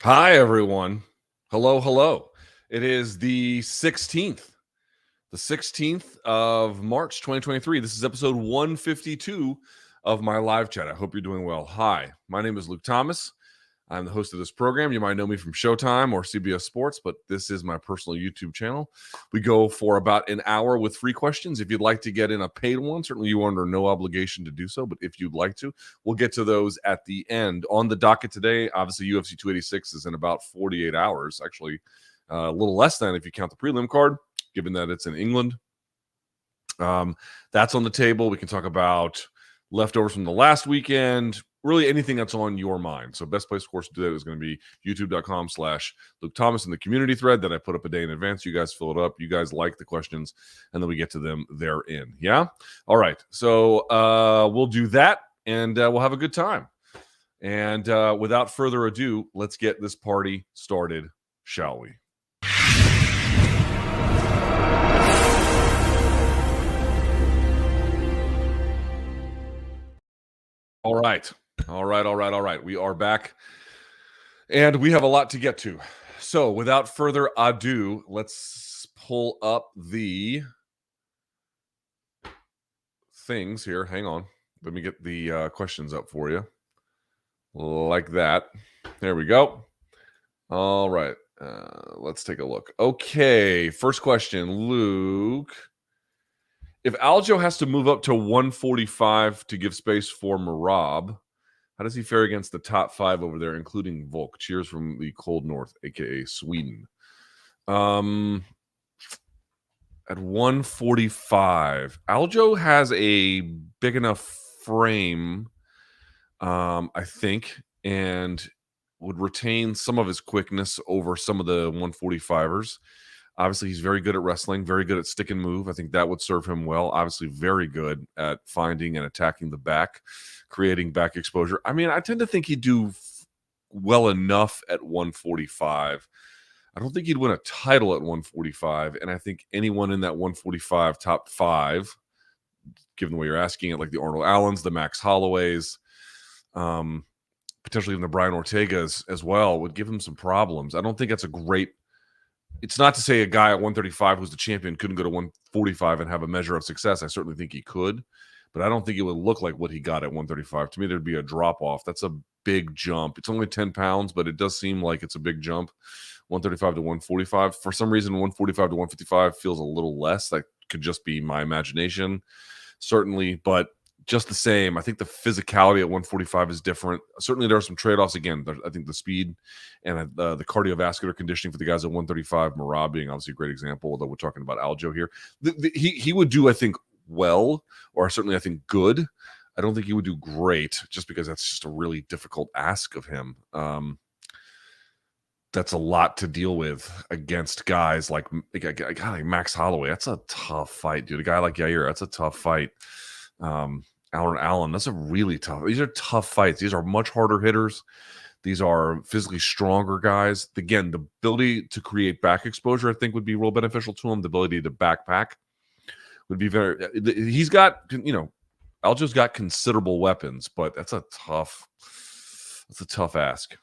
Hi, everyone. Hello, hello. It is the 16th of March, 2023. This is episode 152 of my live chat. I hope you're doing well. Hi, my name is Luke Thomas. I'm the host of this program. You might know me from Showtime or CBS Sports, but this is my personal YouTube channel. We go for about an hour with free questions. If you'd like to get in a paid one, certainly you are under no obligation to do so, but if you'd like to, we'll get to those at the end. On the docket today, obviously UFC 286 is in about 48 hours, actually a little less than if you count the prelim card, given that it's in England. That's on the table. We can talk about leftovers from the last weekend, really anything that's on your mind. So best place, of course, to do that is going to be youtube.com/Luke Thomas in the community thread that I put up a day in advance. You guys fill it up. You guys like the questions, and then we get to them therein. Yeah? All right. So we'll do that, and we'll have a good time. And without further ado, let's get this party started, shall we? All right. We are back, and we have a lot to get to. So without further ado, let's pull up the things here. Hang on. Let me get the questions up for you. Like that. There we go. All right. Let's take a look. Okay. First question, Luke. If Aljo has to move up to 145 to give space for Merab, how does he fare against the top five over there, including Volk? Cheers from the cold north, aka Sweden. At 145, Aljo has a big enough frame, I think, and would retain some of his quickness over some of the 145ers. Obviously, he's very good at wrestling, very good at stick and move. I think that would serve him well. Obviously, very good at finding and attacking the back, creating back exposure. I mean, I tend to think he'd do well enough at 145. I don't think he'd win a title at 145. And I think anyone in that 145 top five, given the way you're asking it, like the Arnold Allens, the Max Holloways, potentially even the Brian Ortegas as well, would give him some problems. I don't think that's a great... It's not to say a guy at 135 who's the champion couldn't go to 145 and have a measure of success. I certainly think he could, but I don't think it would look like what he got at 135. To me, there'd be a drop-off. That's a big jump. It's only 10 pounds, but it does seem like it's a big jump, 135 to 145. For some reason, 145 to 155 feels a little less. That could just be my imagination, certainly, but just the same, I think the physicality at 145 is different. Certainly, there are some trade-offs. Again, I think the speed and the cardiovascular conditioning for the guys at 135, Merab being obviously a great example, although we're talking about Aljo here. He would do, I think, well, or certainly I think good. I don't think he would do great, just because that's just a really difficult ask of him. That's a lot to deal with against guys like a guy like Max Holloway. That's a tough fight, dude. A guy like Yair, that's a tough fight. Allen, that's a really tough. These are tough fights. These are much harder hitters. These are physically stronger guys. Again, the ability to create back exposure, I think, would be real beneficial to him. The ability to backpack would be very... He's got, Aljo's got considerable weapons, but that's a tough ask.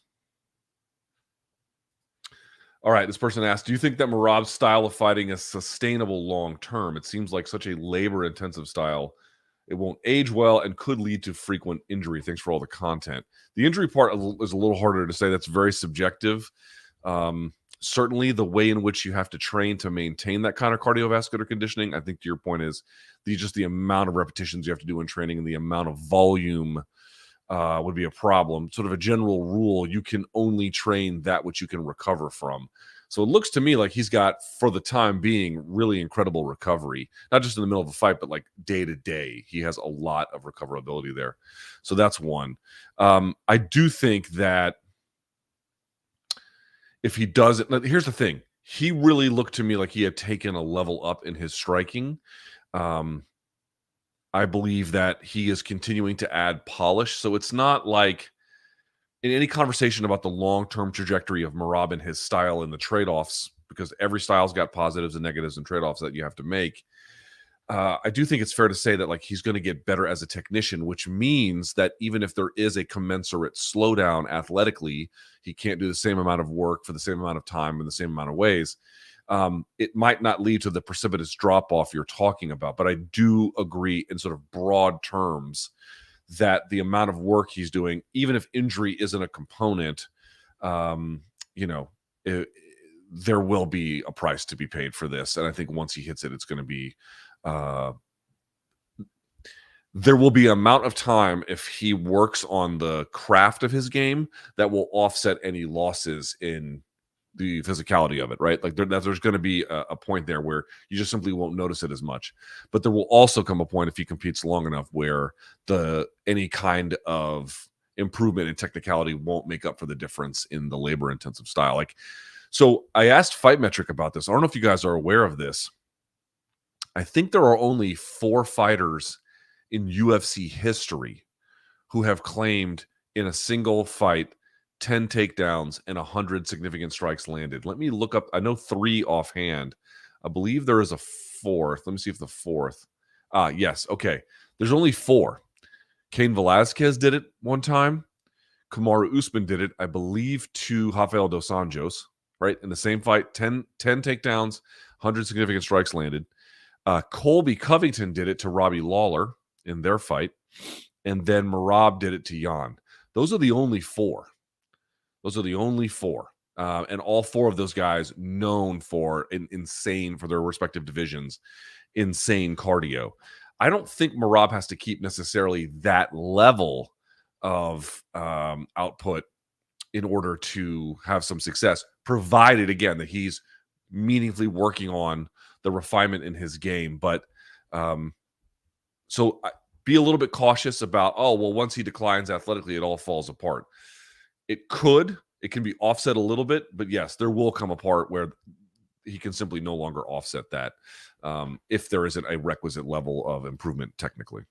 All right, this person asked, do you think that Merab's style of fighting is sustainable long term? It seems like such a labor-intensive style. It won't age well and could lead to frequent injury. Thanks for all the content. The injury part is a little harder to say. That's very subjective. Certainly, the way in which you have to train to maintain that kind of cardiovascular conditioning, I think to your point is just the amount of repetitions you have to do in training and the amount of volume would be a problem. Sort of a general rule, you can only train that which you can recover from. So it looks to me like he's got, for the time being, really incredible recovery, not just in the middle of a fight, but like day to day. He has a lot of recoverability there. So that's one. I do think that if he does it, here's the thing. He really looked to me like he had taken a level up in his striking. I believe that he is continuing to add polish. So it's not like in any conversation about the long-term trajectory of Merab and his style and the trade-offs, because every style's got positives and negatives and trade-offs that you have to make, I do think it's fair to say that like he's going to get better as a technician, which means that even if there is a commensurate slowdown athletically, he can't do the same amount of work for the same amount of time in the same amount of ways. It might not lead to the precipitous drop off you're talking about, but I do agree in sort of broad terms that the amount of work he's doing, even if injury isn't a component, you know, there will be a price to be paid for this. And I think once he hits it, it's going to be, there will be an amount of time if he works on the craft of his game that will offset any losses in the physicality of it, right? Like there's going to be a point there where you just simply won't notice it as much. But there will also come a point if he competes long enough where any kind of improvement in technicality won't make up for the difference in the labor intensive style. Like, so I asked Fight-Metric about this. I don't know if you guys are aware of this. I think there are only 4 fighters in UFC history who have claimed in a single fight 10 takedowns and 100 significant strikes landed. Let me look up. I know 3 offhand. I believe there is a 4th. Let me see if the 4th. Yes. Okay. There's only 4. Cain Velasquez did it one time. Kamaru Usman did it, I believe, to Rafael dos Anjos, right? In the same fight, 10 takedowns, 100 significant strikes landed. Colby Covington did it to Robbie Lawler in their fight. And then Merab did it to Yan. Those are the only 4. Those are the only 4. And all 4 of those guys known for insane, for their respective divisions, insane cardio. I don't think Merab has to keep necessarily that level of output in order to have some success, provided, again, that he's meaningfully working on the refinement in his game. But so be a little bit cautious about, once he declines athletically, it all falls apart. It can be offset a little bit, but yes, there will come a part where he can simply no longer offset that if there isn't a requisite level of improvement technically.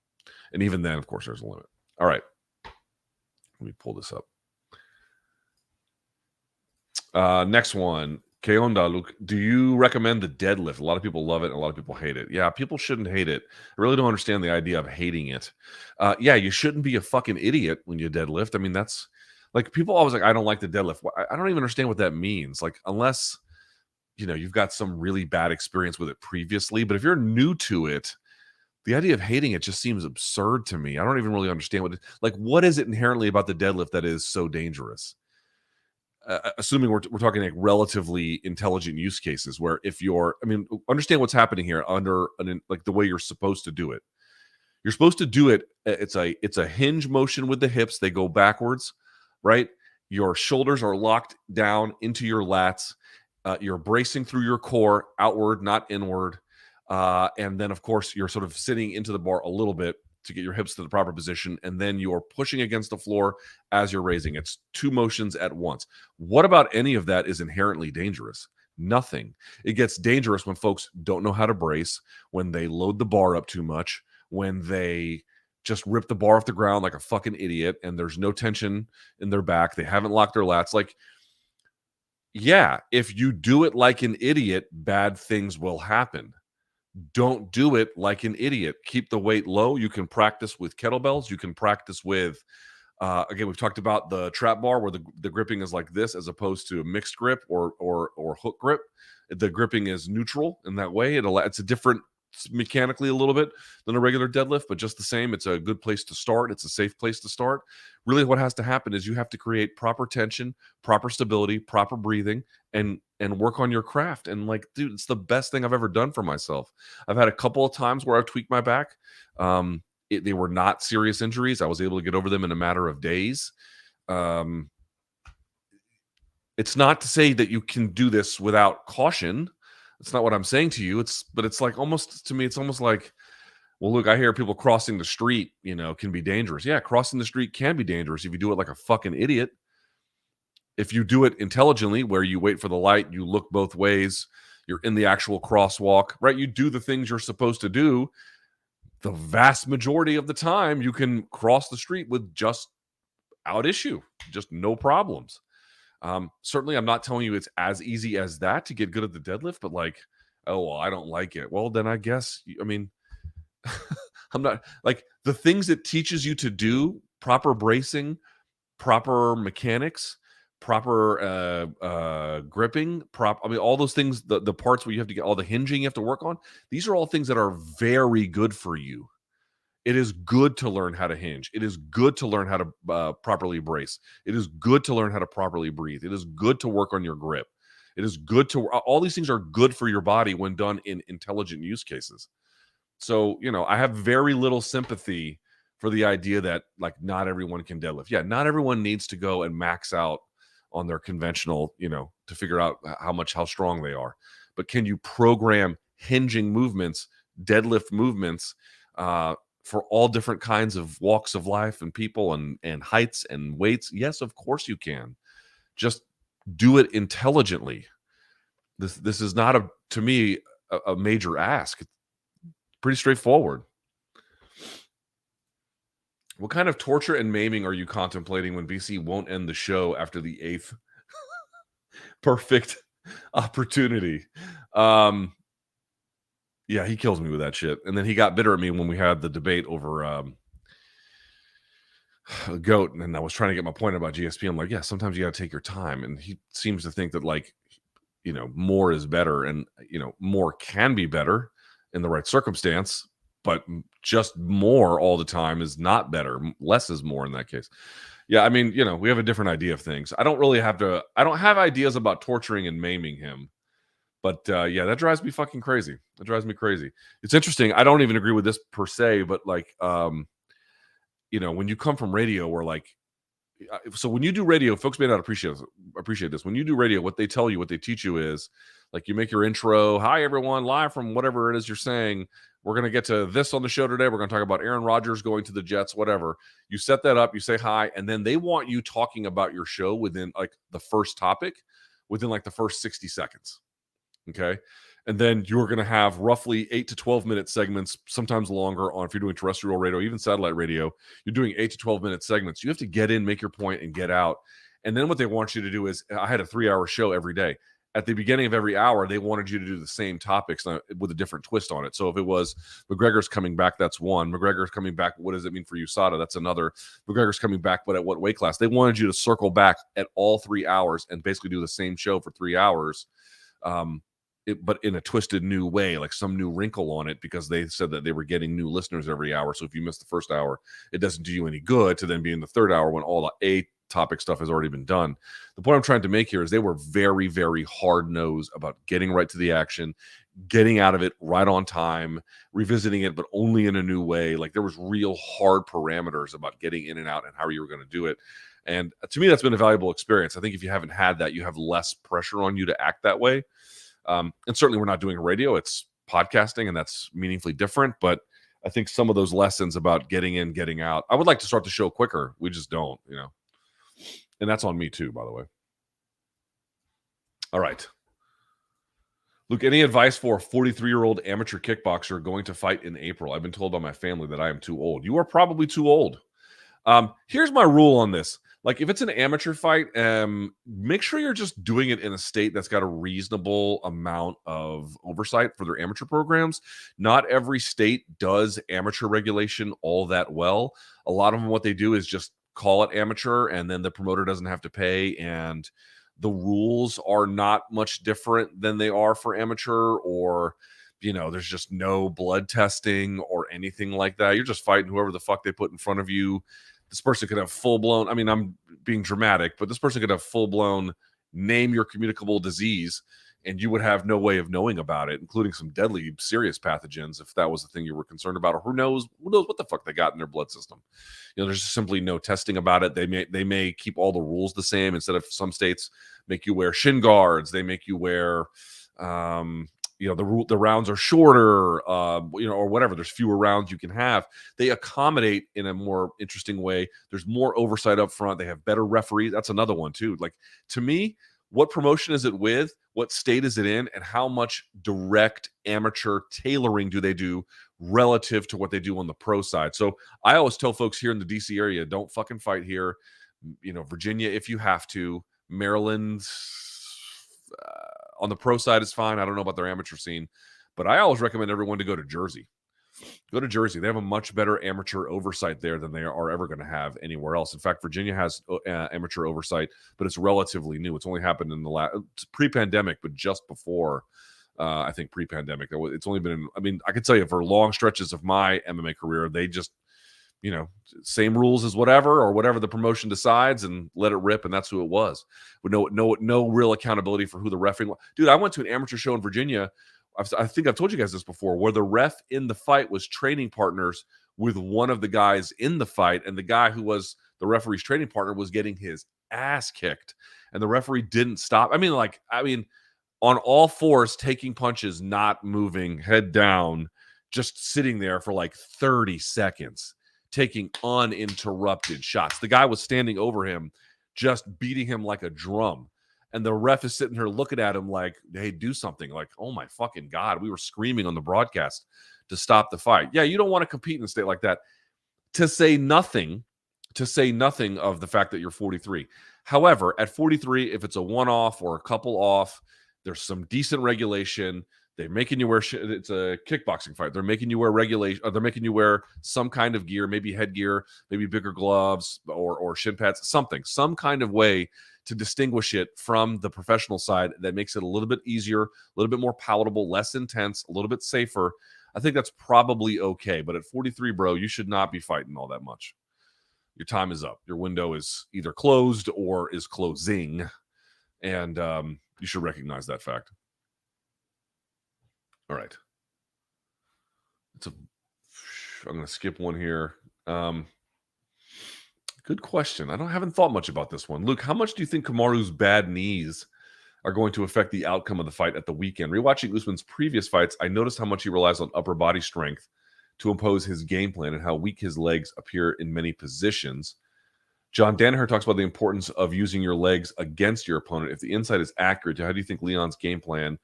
And even then, of course, there's a limit. All right. Let me pull this up. Next one. ¿Qué onda, Luke? Do you recommend the deadlift? A lot of people love it and a lot of people hate it. Yeah, people shouldn't hate it. I really don't understand the idea of hating it. Yeah, you shouldn't be a fucking idiot when you deadlift. I mean, that's like people always like, I don't like the deadlift. I don't even understand what that means. Like, unless, you've got some really bad experience with it previously. But if you're new to it, the idea of hating it just seems absurd to me. I don't even really understand what is it inherently about the deadlift that is so dangerous? Assuming we're talking like relatively intelligent use cases where understand what's happening here under like the way you're supposed to do it. You're supposed to do it. It's a hinge motion with the hips. They go backwards, right? Your shoulders are locked down into your lats. You're bracing through your core outward, not inward. And then, of course, you're sort of sitting into the bar a little bit to get your hips to the proper position. And then you're pushing against the floor as you're raising. It's 2 motions at once. What about any of that is inherently dangerous? Nothing. It gets dangerous when folks don't know how to brace, when they load the bar up too much, when they just rip the bar off the ground like a fucking idiot and there's no tension in their back. They haven't locked their lats. Like, yeah, if you do it like an idiot, bad things will happen. Don't do it like an idiot. Keep the weight low. You can practice with kettlebells. You can practice with, again, we've talked about the trap bar where the gripping is like this as opposed to a mixed grip or hook grip. The gripping is neutral in that way. It's a different mechanically a little bit than a regular deadlift, but just the same, it's a good place to start. It's a safe place to start. Really what has to happen is you have to create proper tension, proper stability, proper breathing, and work on your craft. And like, dude, it's the best thing I've ever done for myself. I've had a couple of times where I've tweaked my back. They were not serious injuries. I was able to get over them in a matter of days. It's not to say that you can do this without caution. It's not what I'm saying to you. But it's like almost like, well, look, I hear people crossing the street, can be dangerous. Yeah, crossing the street can be dangerous if you do it like a fucking idiot. If you do it intelligently, where you wait for the light, you look both ways, you're in the actual crosswalk, right? You do the things you're supposed to do. The vast majority of the time, you can cross the street with just no problems. Certainly, I'm not telling you it's as easy as that to get good at the deadlift, but like, oh, well, I don't like it. Well, then I guess, I'm not like the things it teaches you to do, proper bracing, proper mechanics, proper gripping, I mean, all those things, the parts where you have to get all the hinging you have to work on. These are all things that are very good for you. It is good to learn how to hinge. It is good to learn how to properly brace. It is good to learn how to properly breathe. It is good to work on your grip. It is good to all these things are good for your body when done in intelligent use cases. So, I have very little sympathy for the idea that like not everyone can deadlift. Yeah, not everyone needs to go and max out on their conventional, to figure out how strong they are. But can you program hinging movements, deadlift movements, for all different kinds of walks of life and people and heights and weights? Yes, of course you can. Just do it intelligently. This is not to me a major ask. It's pretty straightforward. What kind of torture and maiming are you contemplating when BC won't end the show after the 8th perfect opportunity? Yeah, he kills me with that shit. And then he got bitter at me when we had the debate over GOAT, and I was trying to get my point about GSP. I'm like, yeah, sometimes you got to take your time. And he seems to think that like, more is better, and more can be better in the right circumstance, but just more all the time is not better. Less is more in that case. Yeah, I mean, we have a different idea of things. I don't have ideas about torturing and maiming him. But yeah, that drives me fucking crazy. That drives me crazy. It's interesting. I don't even agree with this per se, but like, when you come from radio, where like, so when you do radio, folks may not appreciate this. When you do radio, what they teach you is like you make your intro. Hi, everyone, live from whatever it is you're saying. We're going to get to this on the show today. We're going to talk about Aaron Rodgers going to the Jets, whatever. You set that up, you say hi, and then they want you talking about your show within like the first topic, within like the first 60 seconds. Okay. And then you're going to have roughly 8 to 12 minute segments, sometimes longer on, if you're doing terrestrial radio, even satellite radio, you're doing 8 to 12 minute segments. You have to get in, make your point, and get out. And then what they want you to do is, I had a 3-hour show every day. At the beginning of every hour, they wanted you to do the same topics with a different twist on it. So if it was McGregor's coming back, that's one. McGregor's coming back, what does it mean for USADA? That's another. McGregor's coming back, but at what weight class? They wanted you to circle back at all 3 hours and basically do the same show for 3 hours. But in a twisted new way, like some new wrinkle on it, because they said that they were getting new listeners every hour. So if you miss the first hour, it doesn't do you any good to then be in the third hour when all the A topic stuff has already been done. The point I'm trying to make here is they were very, very hard-nosed about getting right to the action, getting out of it right on time, revisiting it, but only in a new way. Like there was real hard parameters about getting in and out and how you were going to do it. And to me, that's been a valuable experience. I think if you haven't had that, you have less pressure on you to act that way. And certainly we're not doing radio, it's podcasting, and that's meaningfully different. But I think some of those lessons about getting in, getting out, I would like to start the show quicker. We just don't, and that's on me too, by the way. All right. Luke, any advice for a 43-year-old amateur kickboxer going to fight in April? I've been told by my family that I am too old. You are probably too old. Here's my rule on this. Like if it's an amateur fight, make sure you're just doing it in a state that's got a reasonable amount of oversight for their amateur programs. Not every state does amateur regulation all that well. A lot of them, what they do is just call it amateur, and then the promoter doesn't have to pay, and the rules are not much different than they are for amateur, or there's just no blood testing or anything like that. You're just fighting whoever the fuck they put in front of you. This person could have full-blown, I mean, I'm being dramatic, but this person could have full-blown name your communicable disease, and you would have no way of knowing about it, including some deadly, serious pathogens, if that was the thing you were concerned about, or who knows what the fuck they got in their blood system. There's just simply no testing about it. They may keep all the rules the same. Instead of some states make you wear shin guards, they make you wear the rounds are shorter, or whatever. There's fewer rounds you can have. They accommodate in a more interesting way. There's more oversight up front. They have better referees. That's another one too. Like, to me, what promotion is it with? What state is it in? And how much direct amateur tailoring do they do relative to what they do on the pro side? So I always tell folks here in the DC area, don't fucking fight here. Virginia, if you have to. Maryland, on the pro side is fine. I don't know about their amateur scene, but I always recommend everyone to go to Jersey. Go to Jersey. They have a much better amateur oversight there than they are ever going to have anywhere else. In fact, Virginia has amateur oversight, but it's relatively new. It's only happened in the last pre-pandemic, but just before, I think pre-pandemic. It's only been, I mean, I can tell you for long stretches of my MMA career, they just, you know, same rules as whatever, or whatever the promotion decides, and let it rip, and that's who it was. With no real accountability for who the referee was. Dude, I went to an amateur show in Virginia. I think I've told you guys this before, where the ref in the fight was training partners with one of the guys in the fight, and the guy who was the referee's training partner was getting his ass kicked, and the referee didn't stop. I mean, on all fours, taking punches, not moving, head down, just sitting there for like 30 seconds, taking uninterrupted shots. The guy was standing over him, just beating him like a drum. And the ref is sitting here looking at him like, hey, do something. Like, oh my fucking God, we were screaming on the broadcast to stop the fight. Yeah, you don't want to compete in a state like that. To say nothing of the fact that you're 43. However, at 43, if it's a one-off or a couple off, there's some decent regulation. They're making you wear it's a kickboxing fight. They're making you wear regulation. They're making you wear some kind of gear, maybe headgear, maybe bigger gloves or shin pads, some kind of way to distinguish it from the professional side that makes it a little bit easier, a little bit more palatable, less intense, a little bit safer. I think that's probably okay. But at 43, bro, you should not be fighting all that much. Your time is up. Your window is either closed or is closing. And you should recognize that fact. All right. I'm going to skip one here. Good question. I haven't thought much about this one. Luke, how much do you think Kamaru's bad knees are going to affect the outcome of the fight at the weekend? Rewatching Usman's previous fights, I noticed how much he relies on upper body strength to impose his game plan and how weak his legs appear in many positions. John Danaher talks about the importance of using your legs against your opponent. If the insight is accurate, how do you think Leon's game plan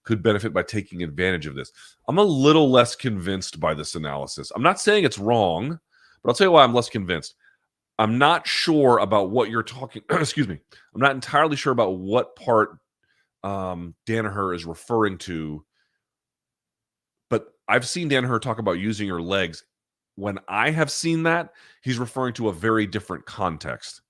could benefit by taking advantage of this? I'm a little less convinced by this analysis. I'm not saying it's wrong, but I'll tell you why I'm less convinced. I'm not sure about what you're talking. Excuse me. I'm not entirely sure about what part Danaher is referring to. But I've seen Danaher talk about using your legs. When I have seen that, he's referring to a very different context.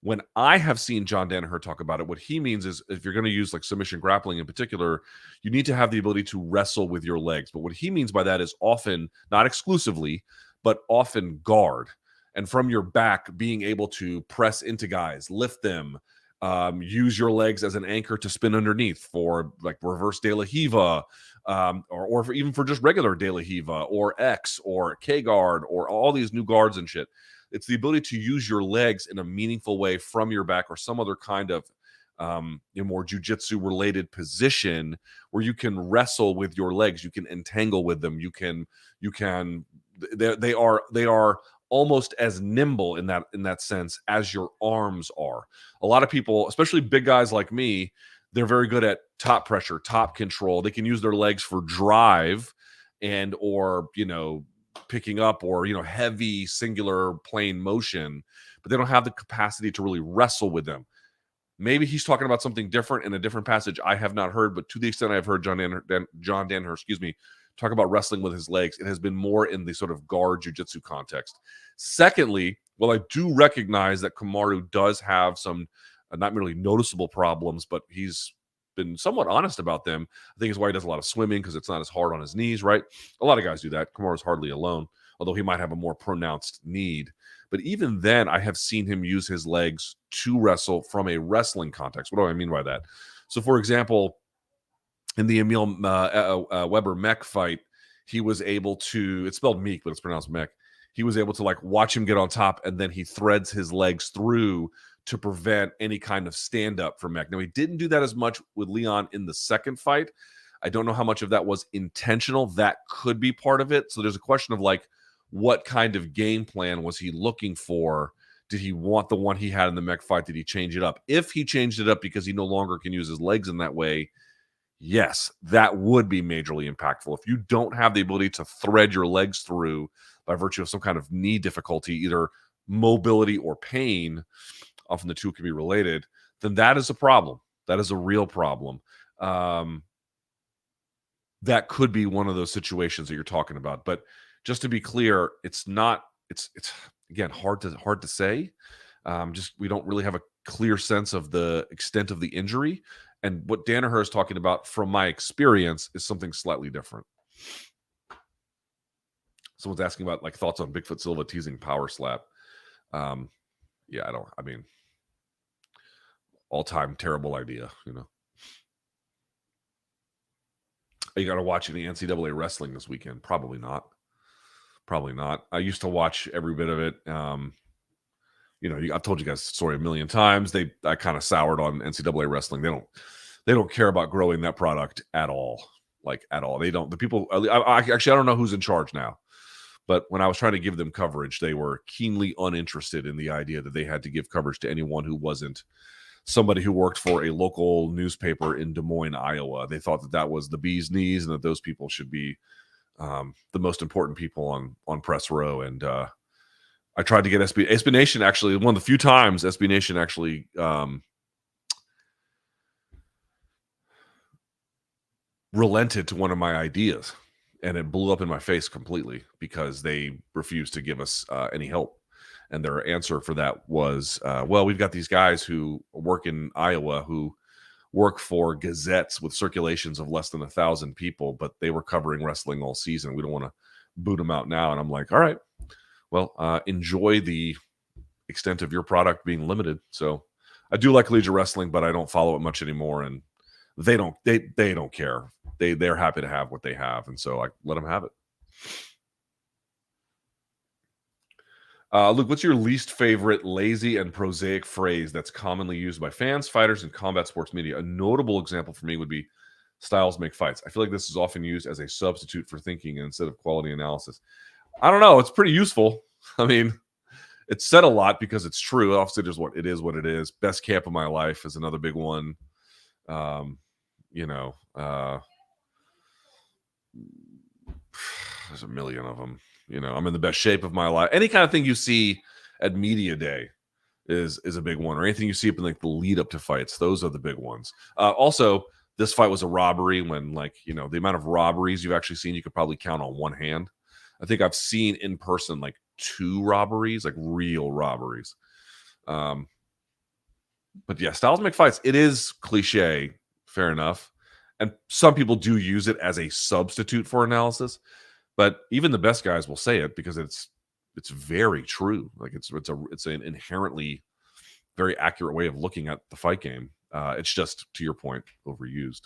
When I have seen John Danaher talk about it, what he means is if you're going to use like submission grappling in particular, you need to have the ability to wrestle with your legs. But what he means by that is often, not exclusively, but often guard. And from your back, being able to press into guys, lift them, use your legs as an anchor to spin underneath for like reverse Della Hiva, or even for just regular Della Hiva or X or K guard or all these new guards and shit. It's the ability to use your legs in a meaningful way from your back or some other kind of more jiu-jitsu related position where you can wrestle with your legs, you can entangle with them, they are almost as nimble in that sense as your arms are. A lot of people, especially big guys like me, they're very good at top pressure, top control. They can use their legs for drive and or picking up or heavy singular plane motion, but they don't have the capacity to really wrestle with them. Maybe he's talking about something different in a different passage I have not heard, but to the extent I've heard John Danaher, talk about wrestling with his legs, it has been more in the sort of guard jiu-jitsu context. Secondly, well, I do recognize that Kamaru does have some not merely noticeable problems, but he's been somewhat honest about them. I think it's why he does a lot of swimming, because it's not as hard on his knees, right? A lot of guys do that. Kamaru's hardly alone, although he might have a more pronounced need. But even then, I have seen him use his legs to wrestle from a wrestling context. What do I mean by that? So, for example, in the Emil Weber-Mech fight, he was able to, it's spelled Meek, but it's pronounced Mech. He was able to like watch him get on top, and then he threads his legs through to prevent any kind of stand-up for Mech. Now, he didn't do that as much with Leon in the second fight. I don't know how much of that was intentional. That could be part of it. So there's a question of like, what kind of game plan was he looking for? Did he want the one he had in the Mech fight? Did he change it up? If he changed it up because he no longer can use his legs in that way, yes, that would be majorly impactful. If you don't have the ability to thread your legs through by virtue of some kind of knee difficulty, either mobility or pain, often the two can be related, then that is a problem. That is a real problem. that could be one of those situations that you're talking about. But just to be clear, it's not. It's again hard to say. Just we don't really have a clear sense of the extent of the injury, and what Danaher is talking about, from my experience, is something slightly different. Someone's asking about like thoughts on Bigfoot Silva teasing PowerSlap. Yeah, I mean, all-time terrible idea, you know. Are you going to watch any NCAA wrestling this weekend? Probably not. Probably not. I used to watch every bit of it. You know, I've told you guys the story a million times. I kind of soured on NCAA wrestling. They don't care about growing that product at all. Like at all. They don't. The people. Actually, I don't know who's in charge now. But when I was trying to give them coverage, they were keenly uninterested in the idea that they had to give coverage to anyone who wasn't somebody who worked for a local newspaper in Des Moines, Iowa. They thought that was the bee's knees and that those people should be the most important people on press row. And I tried to get SB Nation, actually, one of the few times SB Nation actually relented to one of my ideas. And it blew up in my face completely because they refused to give us any help. And their answer for that was, well, we've got these guys who work in Iowa who work for gazettes with circulations of less than 1,000 people, but they were covering wrestling all season. We don't want to boot them out now. And I'm like, all right, well, enjoy the extent of your product being limited. So I do like collegiate wrestling, but I don't follow it much anymore. And they don't care. They're happy to have what they have, and so I let them have it. Luke, what's your least favorite lazy and prosaic phrase that's commonly used by fans, fighters, and combat sports media? A notable example for me would be "styles make fights." I feel like this is often used as a substitute for thinking instead of quality analysis. I don't know. It's pretty useful. I mean, it's said a lot because it's true. Obviously, there's what it is. Best camp of my life is another big one. You know, there's a million of them. You know, I'm in the best shape of my life. Any kind of thing you see at media day is a big one, or anything you see up in like the lead up to fights. Those are the big ones. Also, this fight was a robbery when, like, you know, the amount of robberies you've actually seen, you could probably count on one hand. I think I've seen in person like 2 robberies, like real robberies. But yeah, styles make fights. It is cliche. Fair enough. And some people do use it as a substitute for analysis, but even the best guys will say it because it's very true. Like it's an inherently very accurate way of looking at the fight game. It's just, to your point, overused.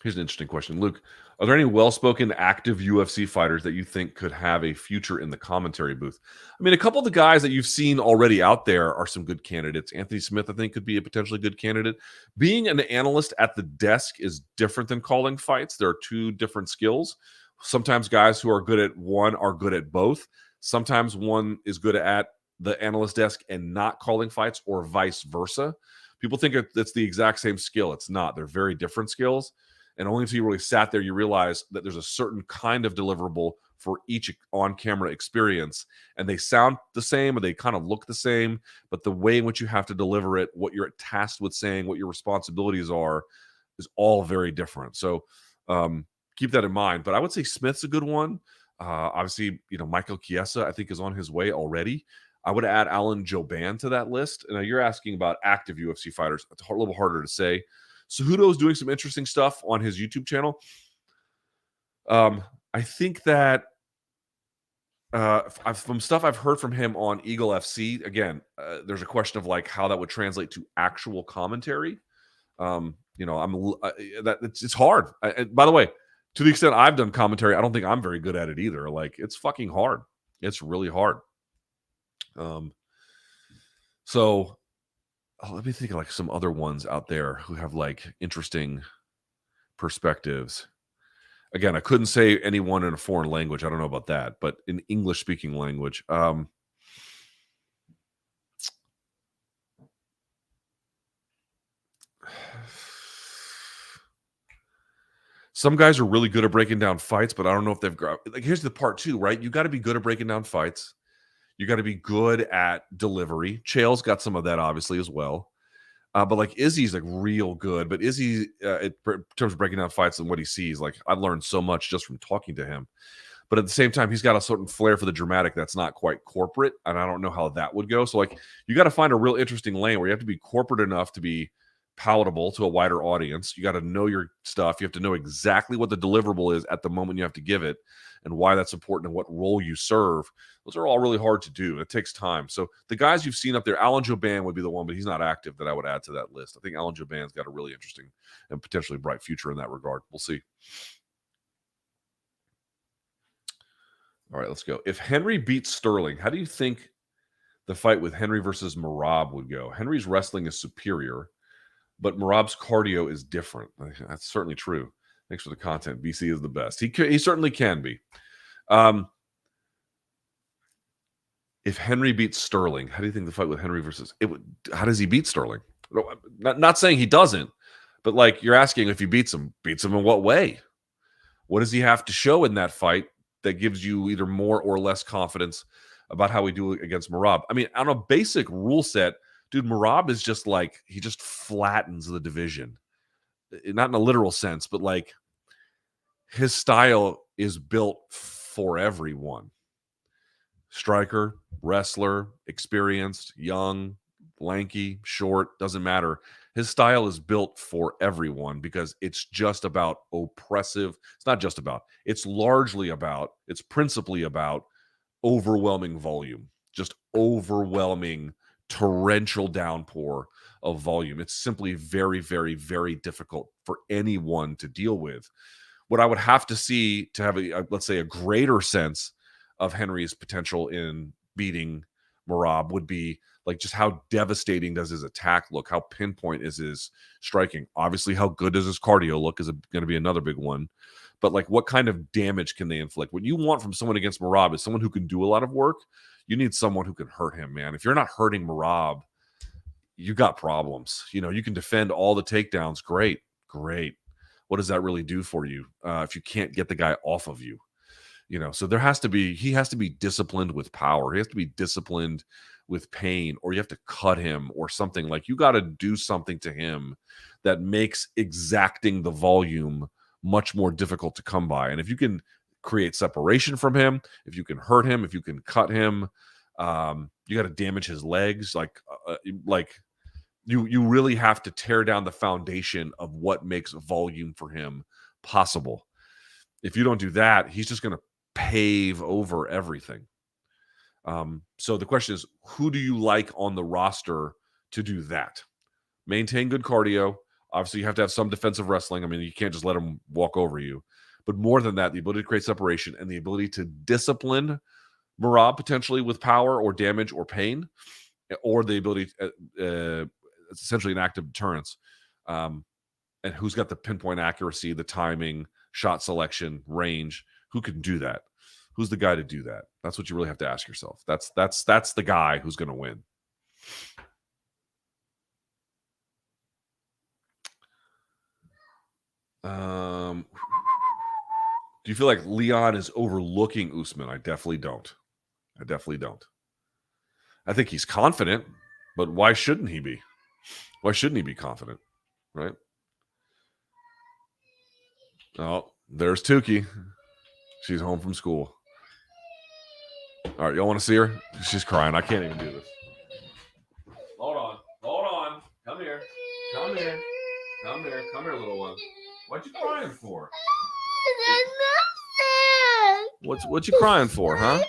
Here's an interesting question. Luke, are there any well-spoken active UFC fighters that you think could have a future in the commentary booth? I mean, a couple of the guys that you've seen already out there are some good candidates. Anthony Smith, I think, could be a potentially good candidate. Being an analyst at the desk is different than calling fights. There are 2 different skills. Sometimes guys who are good at one are good at both. Sometimes one is good at the analyst desk and not calling fights, or vice versa. People think it's the exact same skill. It's not. They're very different skills. And only until you really sat there, you realize that there's a certain kind of deliverable for each on-camera experience. And they sound the same, or they kind of look the same, but the way in which you have to deliver it, what you're tasked with saying, what your responsibilities are, is all very different. So keep that in mind. But I would say Smith's a good one. Obviously, you know, Michael Chiesa, I think, is on his way already. I would add Alan Jouban to that list. Now, you're asking about active UFC fighters. It's a little harder to say. Cejudo is doing some interesting stuff on his YouTube channel. I think that from stuff I've heard from him on Eagle FC, again, there's a question of like how that would translate to actual commentary. You know, it's hard. By the way, to the extent I've done commentary, I don't think I'm very good at it either. Like, it's fucking hard. It's really hard. So let me think of like some other ones out there who have like interesting perspectives. Again, I couldn't say anyone in a foreign language. I don't know about that, but in English speaking language, some guys are really good at breaking down fights, but I don't know if they've got, like, here's the part too, right? You got to be good at breaking down fights. You got to be good at delivery. Chael's got some of that obviously as well. But like Izzy's like real good. But Izzy, in terms of breaking down fights and what he sees, like I've learned so much just from talking to him. But at the same time, he's got a certain flair for the dramatic that's not quite corporate, and I don't know how that would go. So like you got to find a real interesting lane where you have to be corporate enough to be palatable to a wider audience. You got to know your stuff. You have to know exactly what the deliverable is at the moment you have to give it and why that's important and what role you serve. Those are all really hard to do. It takes time. So the guys you've seen up there, Aljo would be the one, but he's not active that I would add to that list. I think Aljo's got a really interesting and potentially bright future in that regard. We'll see. All right, let's go. If Henry beats Sterling, how do you think the fight with Henry versus Merab would go? Henry's wrestling is superior, but Merab's cardio is different. That's certainly true. Thanks for the content. BC is the best. He certainly can be. If Henry beats Sterling, how do you think the fight with Henry versus how does he beat Sterling? Not saying he doesn't, but like you're asking if he beats him in what way? What does he have to show in that fight that gives you either more or less confidence about how we do against Merab? I mean, on a basic rule set, dude, Merab is just like, he just flattens the division. Not in a literal sense, but like his style is built for everyone. Striker, wrestler, experienced, young, lanky, short, doesn't matter. His style is built for everyone because it's just about oppressive. It's not just about, it's largely about, it's principally about overwhelming volume, just overwhelming torrential downpour of volume. It's simply very, very, very difficult for anyone to deal with. What I would have to see to have let's say a greater sense of Henry's potential in beating Merab would be like just how devastating does his attack look? How pinpoint is his striking? Obviously, how good does his cardio look is going to be another big one. But like what kind of damage can they inflict? What you want from someone against Merab is someone who can do a lot of work. You need someone who can hurt him, man. If you're not hurting Merab, you got problems. You know, you can defend all the takedowns. Great. What does that really do for you if you can't get the guy off of you? You know, so he has to be disciplined with power. He has to be disciplined with pain, or you have to cut him or something. Like you got to do something to him that makes exacting the volume much more difficult to come by. And if you can create separation from him, if you can hurt him, if you can cut him, you got to damage his legs. You really have to tear down the foundation of what makes volume for him possible. If you don't do that, he's just going to pave over everything. So the question is, who do you like on the roster to do that? Maintain good cardio. Obviously, you have to have some defensive wrestling. I mean, you can't just let him walk over you. But more than that, the ability to create separation and the ability to discipline Merab potentially with power or damage or pain, or the ability, it's essentially an act of deterrence. And who's got the pinpoint accuracy, the timing, shot selection, range? Who can do that? Who's the guy to do that? That's what you really have to ask yourself. That's the guy who's going to win. Do you feel like Leon is overlooking Usman? I definitely don't. I think he's confident, but why shouldn't he be? Why shouldn't he be confident? Right? Oh, there's Tooki. She's home from school. All right, y'all want to see her? She's crying. I can't even do this. Hold on. Come here, little one. What you crying for? What you crying for, huh?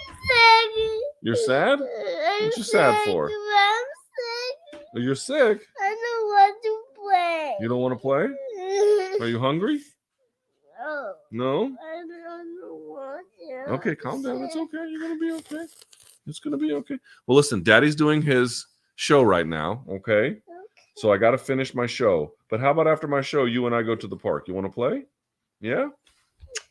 You're sad? What you sad for? You're sick? I don't want to play. You don't want to play? Are you hungry? No? I don't want to. Okay, calm down. It's okay. You're going to be okay. It's going to be okay. Well, listen, Daddy's doing his show right now, okay? So I got to finish my show. But how about after my show, you and I go to the park? You want to play? Yeah?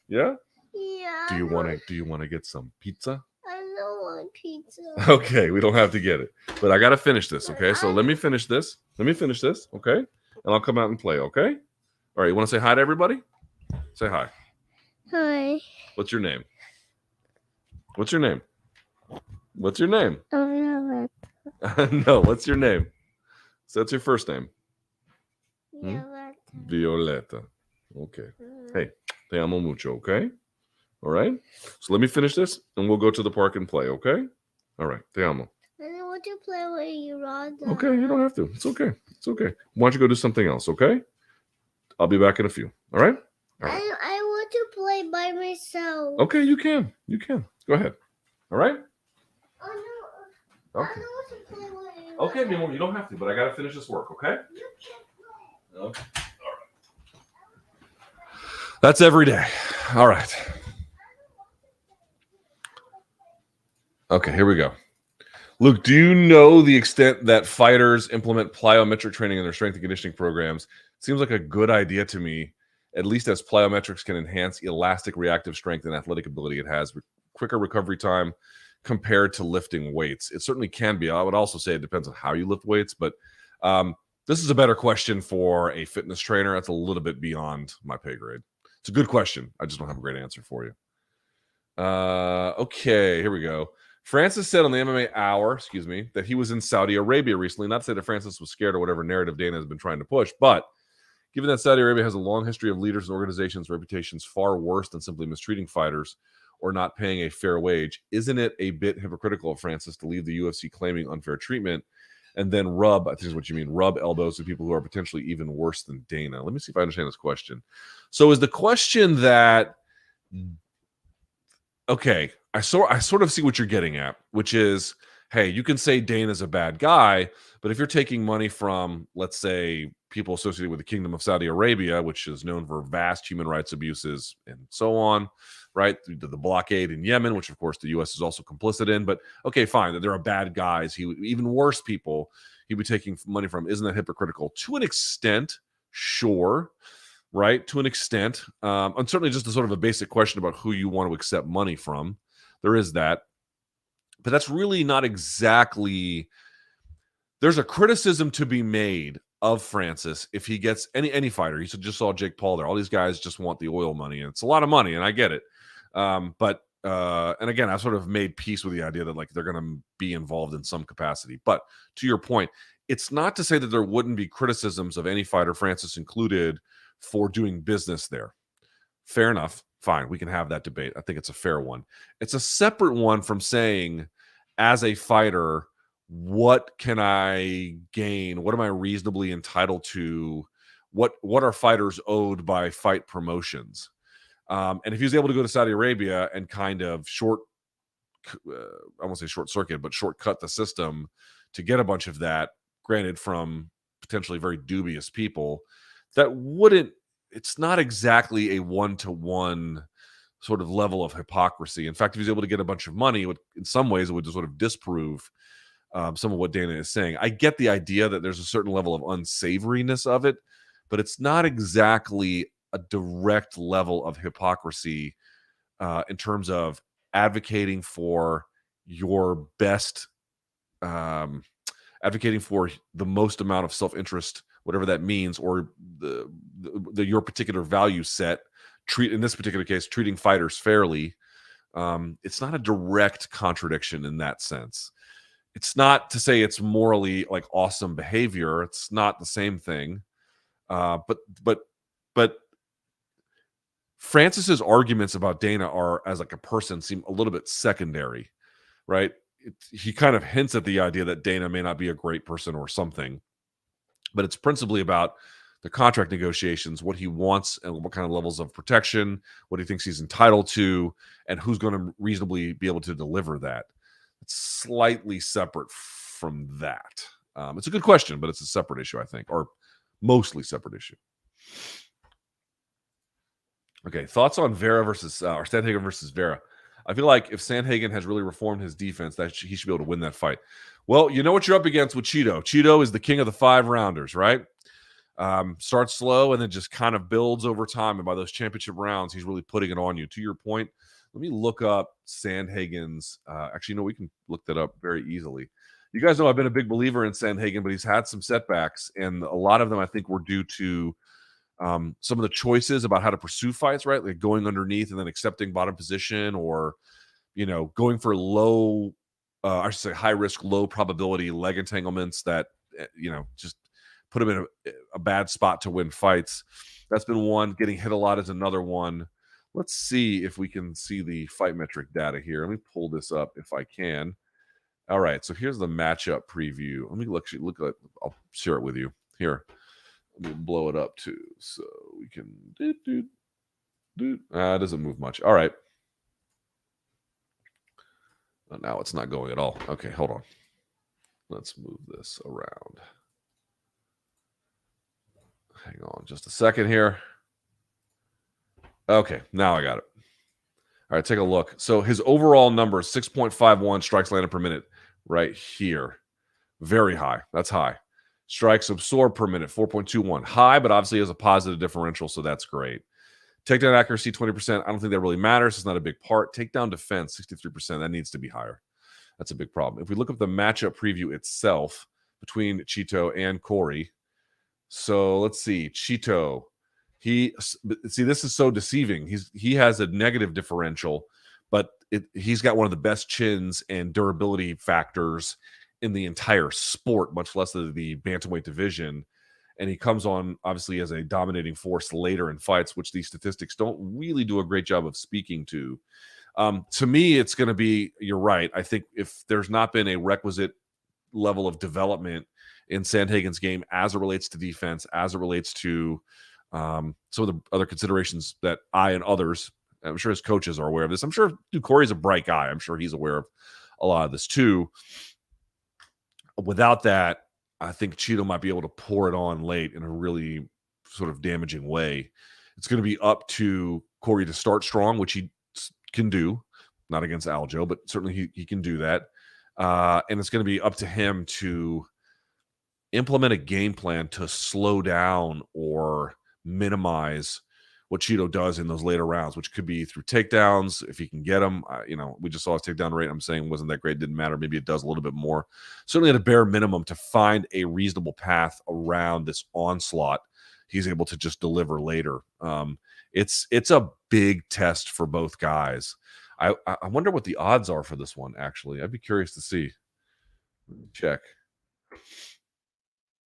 Yeah? Yeah. Do you want to get some pizza? I don't want pizza. Okay, we don't have to get it. But I got to finish this, okay? So let me finish this, okay? And I'll come out and play, okay? All right, you want to say hi to everybody? Say hi. Hi. What's your name? What's your name? I don't know. No, what's your name? So that's your first name. Violeta. Okay. Hey, te amo mucho, okay? All right? So let me finish this, and we'll go to the park and play, okay? All right. Te amo. I don't want to play with you, Rod. Okay, you don't have to. It's okay. It's okay. Why don't you go do something else, okay? I'll be back in a few. All right? All right. I want to play by myself. Okay, you can. You can. Go ahead. All right? Oh, no. Okay. I don't want to play with you. Okay, mi amor, you don't have to, but I got to finish this work, okay? You can't play. Okay. All right. That's every day. All right. Okay, here we go. Luke, do you know the extent that fighters implement plyometric training in their strength and conditioning programs? Seems like a good idea to me, at least as plyometrics can enhance elastic reactive strength and athletic ability. It has quicker recovery time compared to lifting weights. It certainly can be. I would also say it depends on how you lift weights, but this is a better question for a fitness trainer. That's a little bit beyond my pay grade. It's a good question. I just don't have a great answer for you. Okay, here we go. Francis said on the MMA Hour, that he was in Saudi Arabia recently. Not to say that Francis was scared or whatever narrative Dana has been trying to push, but given that Saudi Arabia has a long history of leaders and organizations' reputations far worse than simply mistreating fighters or not paying a fair wage, isn't it a bit hypocritical of Francis to leave the UFC claiming unfair treatment and then rub, I think is what you mean, rub elbows to people who are potentially even worse than Dana? Let me see if I understand this question. So is the question that, okay, I sort of see what you're getting at, which is, hey, you can say Dana's a bad guy, but if you're taking money from, let's say, people associated with the Kingdom of Saudi Arabia, which is known for vast human rights abuses and so on, right? The blockade in Yemen, which of course the U.S. is also complicit in, but okay, fine, that there are bad guys. Even worse people he'd be taking money from. Isn't that hypocritical? To an extent, sure. Right, to an extent, and certainly just a sort of a basic question about who you want to accept money from. There is that, but that's really not exactly. There's a criticism to be made of Francis if he gets any fighter. You just saw Jake Paul there. All these guys just want the oil money, and it's a lot of money, and I get it. But and again, I've sort of made peace with the idea that like they're going to be involved in some capacity. But to your point, it's not to say that there wouldn't be criticisms of any fighter, Francis included, for doing business there. Fair enough. Fine. We can have that debate. I think it's a fair one. It's a separate one from saying, as a fighter, what can I gain? What am I reasonably entitled to? What are fighters owed by fight promotions? And if he was able to go to Saudi Arabia and kind of I won't say short circuit, but shortcut the system to get a bunch of that, granted from potentially very dubious people, that wouldn't, it's not exactly a one-to-one sort of level of hypocrisy. In fact, if he's able to get a bunch of money, in some ways it would just sort of disprove some of what Dana is saying. I get the idea that there's a certain level of unsavoriness of it, but it's not exactly a direct level of hypocrisy in terms of advocating for your best, advocating for the most amount of self-interest, whatever that means, or your particular value set. In this particular case, treating fighters fairly. It's not a direct contradiction in that sense. It's not to say it's morally like awesome behavior. It's not the same thing. But Francis's arguments about Dana are, as like a person, seem a little bit secondary, right? He kind of hints at the idea that Dana may not be a great person or something, but it's principally about the contract negotiations, what he wants and what kind of levels of protection, what he thinks he's entitled to, and who's going to reasonably be able to deliver that. It's slightly separate from that. It's a good question, but it's a separate issue, I think, or mostly separate issue. Okay, thoughts on Vera versus or Sandhagen versus Vera. I feel like if Sandhagen has really reformed his defense, that he should be able to win that fight. Well, you know what you're up against with Cheeto. Cheeto is the king of the 5-rounders, right? Starts slow and then just kind of builds over time. And by those championship rounds, he's really putting it on you. To your point, let me look up Sandhagen's. Actually, no, we can look that up very easily. You guys know I've been a big believer in Sandhagen, but he's had some setbacks. And a lot of them, I think, were due to some of the choices about how to pursue fights, right? Like going underneath and then accepting bottom position, or, going for high risk, low probability leg entanglements that, just put him in a bad spot to win fights. That's been one. Getting hit a lot is another one. Let's see if we can see the fight metric data here. Let me pull this up if I can. All right, so here's the matchup preview. Let me look at. I'll share it with you here. Let me blow it up too, so we can. It doesn't move much. All right. Oh, now it's not going at all. Okay, hold on. Let's move this around. Hang on just a second here. Okay, now I got it. All right, take a look. So his overall number is 6.51 strikes landed per minute right here. Very high. That's high. Strikes absorbed per minute, 4.21. High, but obviously has a positive differential, so that's great. Takedown accuracy, 20%. I don't think that really matters. It's not a big part. Takedown defense, 63%. That needs to be higher. That's a big problem. If we look up the matchup preview itself between Chito and Corey. So let's see. Chito. This is so deceiving. He has a negative differential, but he's got one of the best chins and durability factors in the entire sport, much less the bantamweight division. And he comes on, obviously, as a dominating force later in fights, which these statistics don't really do a great job of speaking to. To me, it's going to be, you're right. I think if there's not been a requisite level of development in Sandhagen's game as it relates to defense, as it relates to some of the other considerations that I and others, I'm sure his coaches are aware of this. I'm sure Corey's a bright guy. I'm sure he's aware of a lot of this too. Without that, I think Chito might be able to pour it on late in a really sort of damaging way. It's going to be up to Corey to start strong, which he can do, not against Aljo, but certainly he can do that. And it's going to be up to him to implement a game plan to slow down or minimize what Chito does in those later rounds, which could be through takedowns if he can get them. We just saw his takedown rate. I'm saying wasn't that great. Didn't matter. Maybe it does a little bit more. Certainly at a bare minimum to find a reasonable path around this onslaught. He's able to just deliver later. It's a big test for both guys. I wonder what the odds are for this one, actually. I'd be curious to see. Check.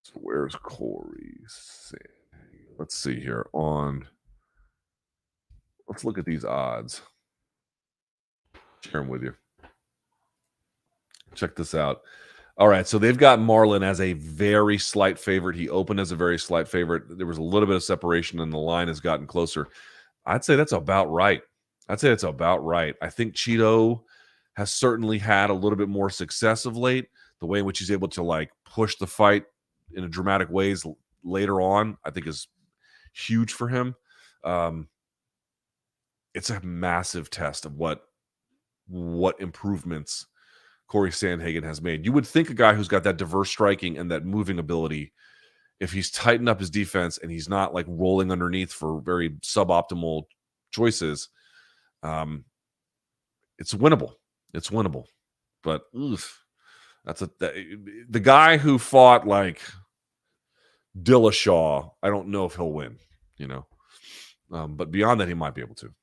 So where's Corey? Let's see here on... Let's look at these odds. Share them with you. Check this out. All right, so they've got Marlon as a very slight favorite. He opened as a very slight favorite. There was a little bit of separation, and the line has gotten closer. I'd say that's about right. I think Chito has certainly had a little bit more success of late. The way in which he's able to push the fight in a dramatic ways later on, I think is huge for him. It's a massive test of what improvements Corey Sandhagen has made. You would think a guy who's got that diverse striking and that moving ability, if he's tightened up his defense and he's not rolling underneath for very suboptimal choices, it's winnable. It's winnable. But the guy who fought Dillashaw, I don't know if he'll win, but beyond that, he might be able to.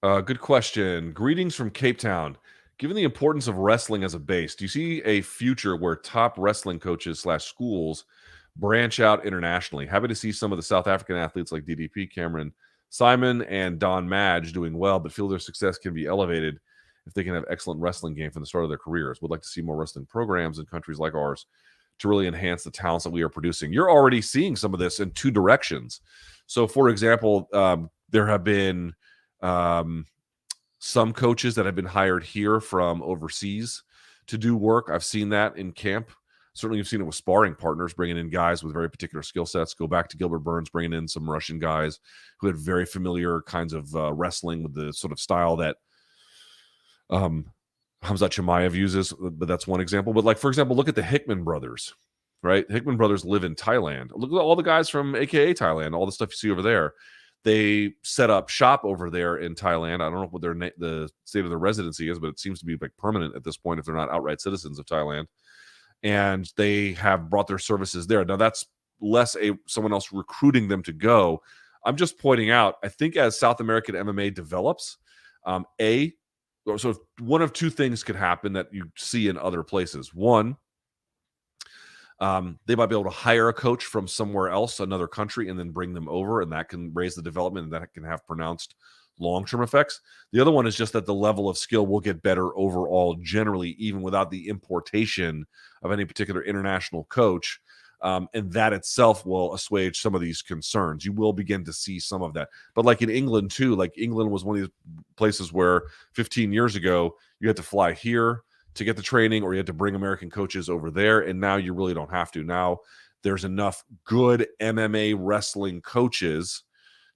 Good question. Greetings from Cape Town. Given the importance of wrestling as a base, do you see a future where top wrestling coaches / schools branch out internationally? Happy to see some of the South African athletes like DDP, Cameron Simon, and Don Madge doing well, but feel their success can be elevated if they can have excellent wrestling game from the start of their careers. Would like to see more wrestling programs in countries like ours to really enhance the talents that we are producing. You're already seeing some of this in two directions. So, for example, there have been some coaches that have been hired here from overseas to do work. I've seen that in camp. Certainly you've seen it with sparring partners, bringing in guys with very particular skill sets. Go back to Gilbert Burns, bringing in some Russian guys who had very familiar kinds of wrestling with the sort of style that Hamzat Chimaev uses, but that's one example. But for example, look at the Hickman brothers, right? Hickman brothers live in Thailand. Look at all the guys from AKA Thailand, all the stuff you see over there. They set up shop over there in Thailand. I don't know what the state of their residency is, but it seems to be permanent at this point if they're not outright citizens of Thailand. And they have brought their services there. Now, that's less someone else recruiting them to go. I'm just pointing out, I think as South American MMA develops, So one of two things could happen that you see in other places. One, they might be able to hire a coach from somewhere else, another country, and then bring them over, and that can raise the development, and that can have pronounced long-term effects. The other one is just that the level of skill will get better overall, generally, even without the importation of any particular international coach. And that itself will assuage some of these concerns. You will begin to see some of that. But like in England, too, like England was one of these places where 15 years ago, you had to fly here to get the training, or you had to bring American coaches over there. And now you really don't have to. Now there's enough good MMA wrestling coaches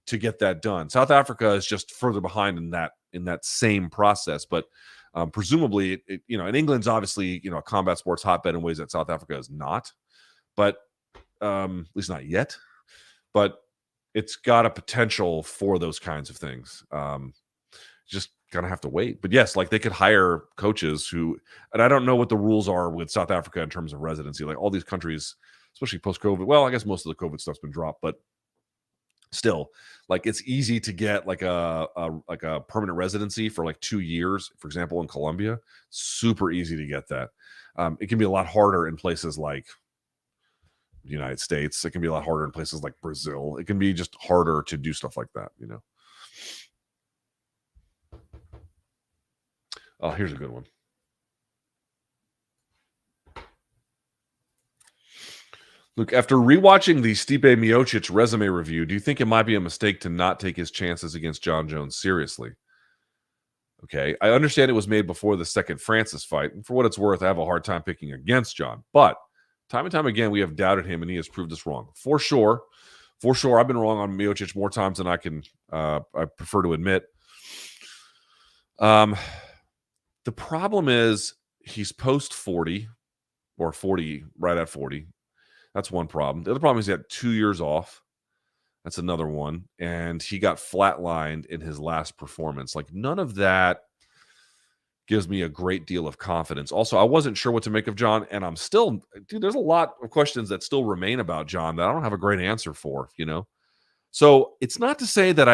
to get that done. South Africa is just further behind in that same process. But presumably, and England's obviously, a combat sports hotbed in ways that South Africa is not. But at least not yet. But it's got a potential for those kinds of things. Just gonna have to wait. But yes, like they could hire coaches who, and I don't know what the rules are with South Africa in terms of residency. Like all these countries, especially post-COVID. Well, I guess most of the COVID stuff's been dropped, but still, like it's easy to get like a permanent residency for like 2 years. For example, in Colombia, super easy to get that. It can be a lot harder in places like the United States. It can be a lot harder in places like Brazil. It can be just harder to do stuff like that, Oh, here's a good one. Look, after rewatching the Stipe Miocic resume review, do you think it might be a mistake to not take his chances against John Jones seriously? Okay, I understand it was made before the second Francis fight, and for what it's worth, I have a hard time picking against John. But time and time again, we have doubted him, and he has proved us wrong. For sure, I've been wrong on Miocic more times than I prefer to admit. The problem is he's post 40 or 40, right at 40. That's one problem. The other problem is he had 2 years off. That's another one. And he got flatlined in his last performance. Like none of that gives me a great deal of confidence. Also, I wasn't sure what to make of John, and I'm still, there's a lot of questions that still remain about John that I don't have a great answer for, So it's not to say that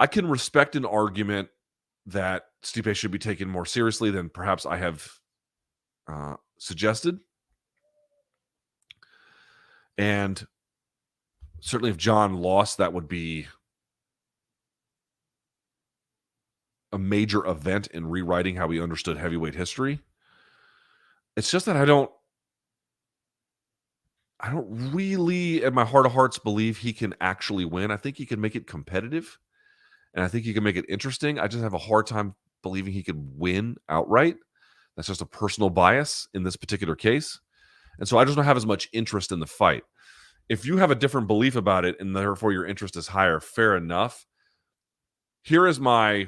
I can respect an argument that Stipe should be taken more seriously than perhaps I have suggested. And certainly if John lost, that would be a major event in rewriting how we understood heavyweight history. It's just that I don't really, in my heart of hearts, believe he can actually win. I think he can make it competitive, and I think he can make it interesting. I just have a hard time believing he could win outright. That's just a personal bias in this particular case. And so I just don't have as much interest in the fight. If you have a different belief about it and therefore your interest is higher, fair enough. Here is my...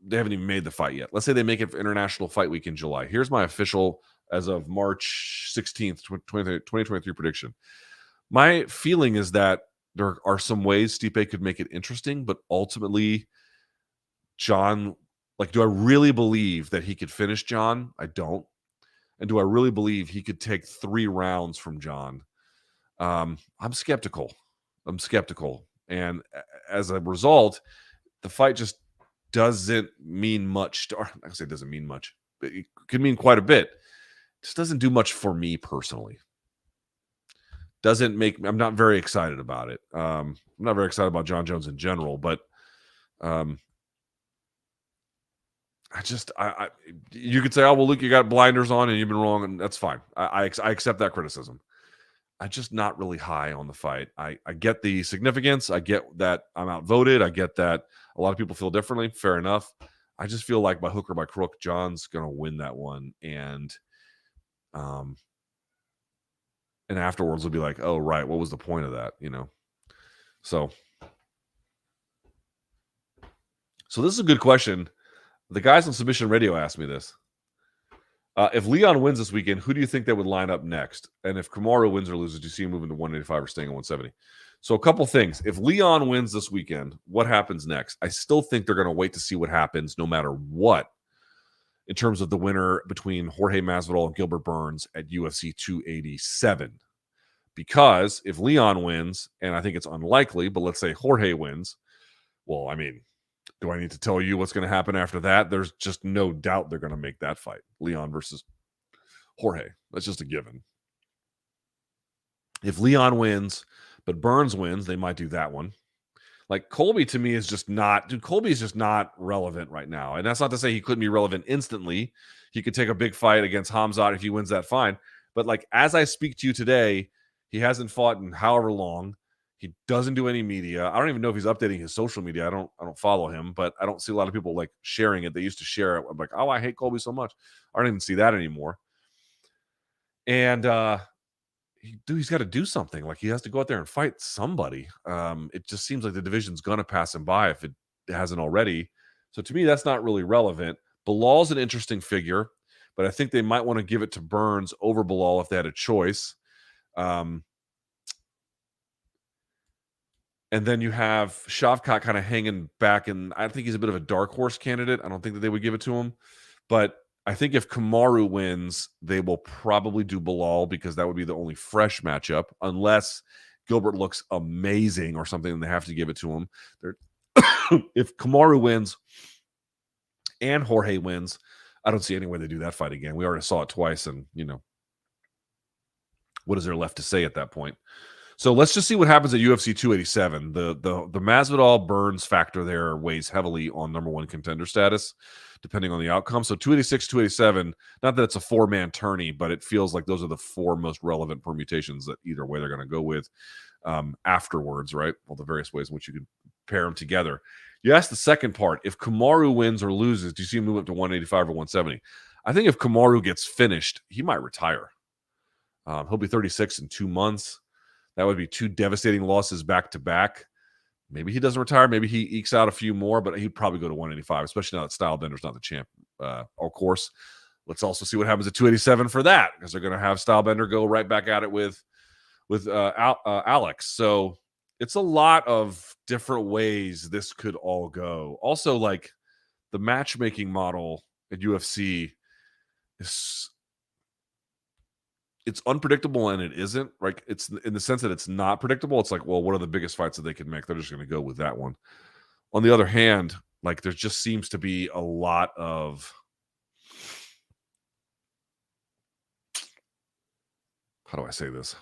They haven't even made the fight yet. Let's say they make it for International Fight Week in July. Here's my official, as of March 16th, 2023 prediction. My feeling is that there are some ways Stipe could make it interesting, but ultimately, John, do I really believe that he could finish John? I don't. And do I really believe he could take 3 rounds from John? I'm skeptical. And as a result, the fight just doesn't mean much. I say it doesn't mean much, but it could mean quite a bit. It just doesn't do much for me personally. I'm not very excited about it. I'm not very excited about John Jones in general, but you could say, oh, well, Luke, you got blinders on and you've been wrong, and that's fine. I accept that criticism. I'm just not really high on the fight. I get the significance. I get that I'm outvoted. I get that a lot of people feel differently. Fair enough. I just feel like by hook or by crook, John's going to win that one. And afterwards we'll be like, oh, right, what was the point of that? So this is a good question. The guys on Submission Radio asked me this. If Leon wins this weekend, who do you think that would line up next? And if Kamaru wins or loses, do you see him moving to 185 or staying at 170? So a couple things. If Leon wins this weekend, what happens next? I still think they're going to wait to see what happens no matter what in terms of the winner between Jorge Masvidal and Gilbert Burns at UFC 287. Because if Leon wins, and I think it's unlikely, but let's say Jorge wins, well, I mean, Do I need to tell you what's going to happen after that? There's just no doubt they're going to make that fight. Leon versus Jorge. That's just a given. If Leon wins, but Burns wins, they might do that one. Like Colby to me is just not, dude, Colby is just not relevant right now. And that's not to say he couldn't be relevant instantly. He could take a big fight against Hamzat if he wins that, fine. But like, as I speak to you today, he hasn't fought in however long. He doesn't do any media. I don't even know if he's updating his social media. I don't follow him, but I don't see a lot of people like sharing it. They used to share it. I'm like, oh, I hate Colby so much. I don't even see that anymore. And he's got to do something. Like he has to go out there and fight somebody. It just seems like the division's gonna pass him by if it hasn't already. So to me, that's not really relevant. Bilal's an interesting figure, but I think they might want to give it to Burns over Bilal if they had a choice. And then you have Shavkat kind of hanging back, and I think he's a bit of a dark horse candidate. I don't think that they would give it to him. But I think if Kamaru wins, they will probably do Bilal because that would be the only fresh matchup, unless Gilbert looks amazing or something and they have to give it to him. If Kamaru wins and Jorge wins, I don't see any way they do that fight again. We already saw it twice, and, you know, what is there left to say at that point? So let's just see what happens at UFC 287. The Masvidal Burns factor there weighs heavily on number one contender status, depending on the outcome. So 286, 287, not that it's a four-man tourney, but it feels like those are the four most relevant permutations that either way they're going to go with afterwards, right? Well, the various ways in which you can pair them together. You asked the second part, if Kamaru wins or loses, do you see him move up to 185 or 170? I think if Kamaru gets finished, he might retire. He'll be 36 in 2 months. That would be two devastating losses back-to-back. Maybe he doesn't retire. Maybe he ekes out a few more, but he'd probably go to 185, especially now that Stylebender's not the champ. Of course, let's also see what happens at 287 for that, because they're going to have Stylebender go right back at it with Alex. So it's a lot of different ways this could all go. Also, like, the matchmaking model at UFC is... it's unpredictable and it isn't. Like, it's in the sense that it's not predictable. It's like, well, what are the biggest fights that they can make? They're just going to go with that one. On the other hand, like, there just seems to be a lot of, how do I say this?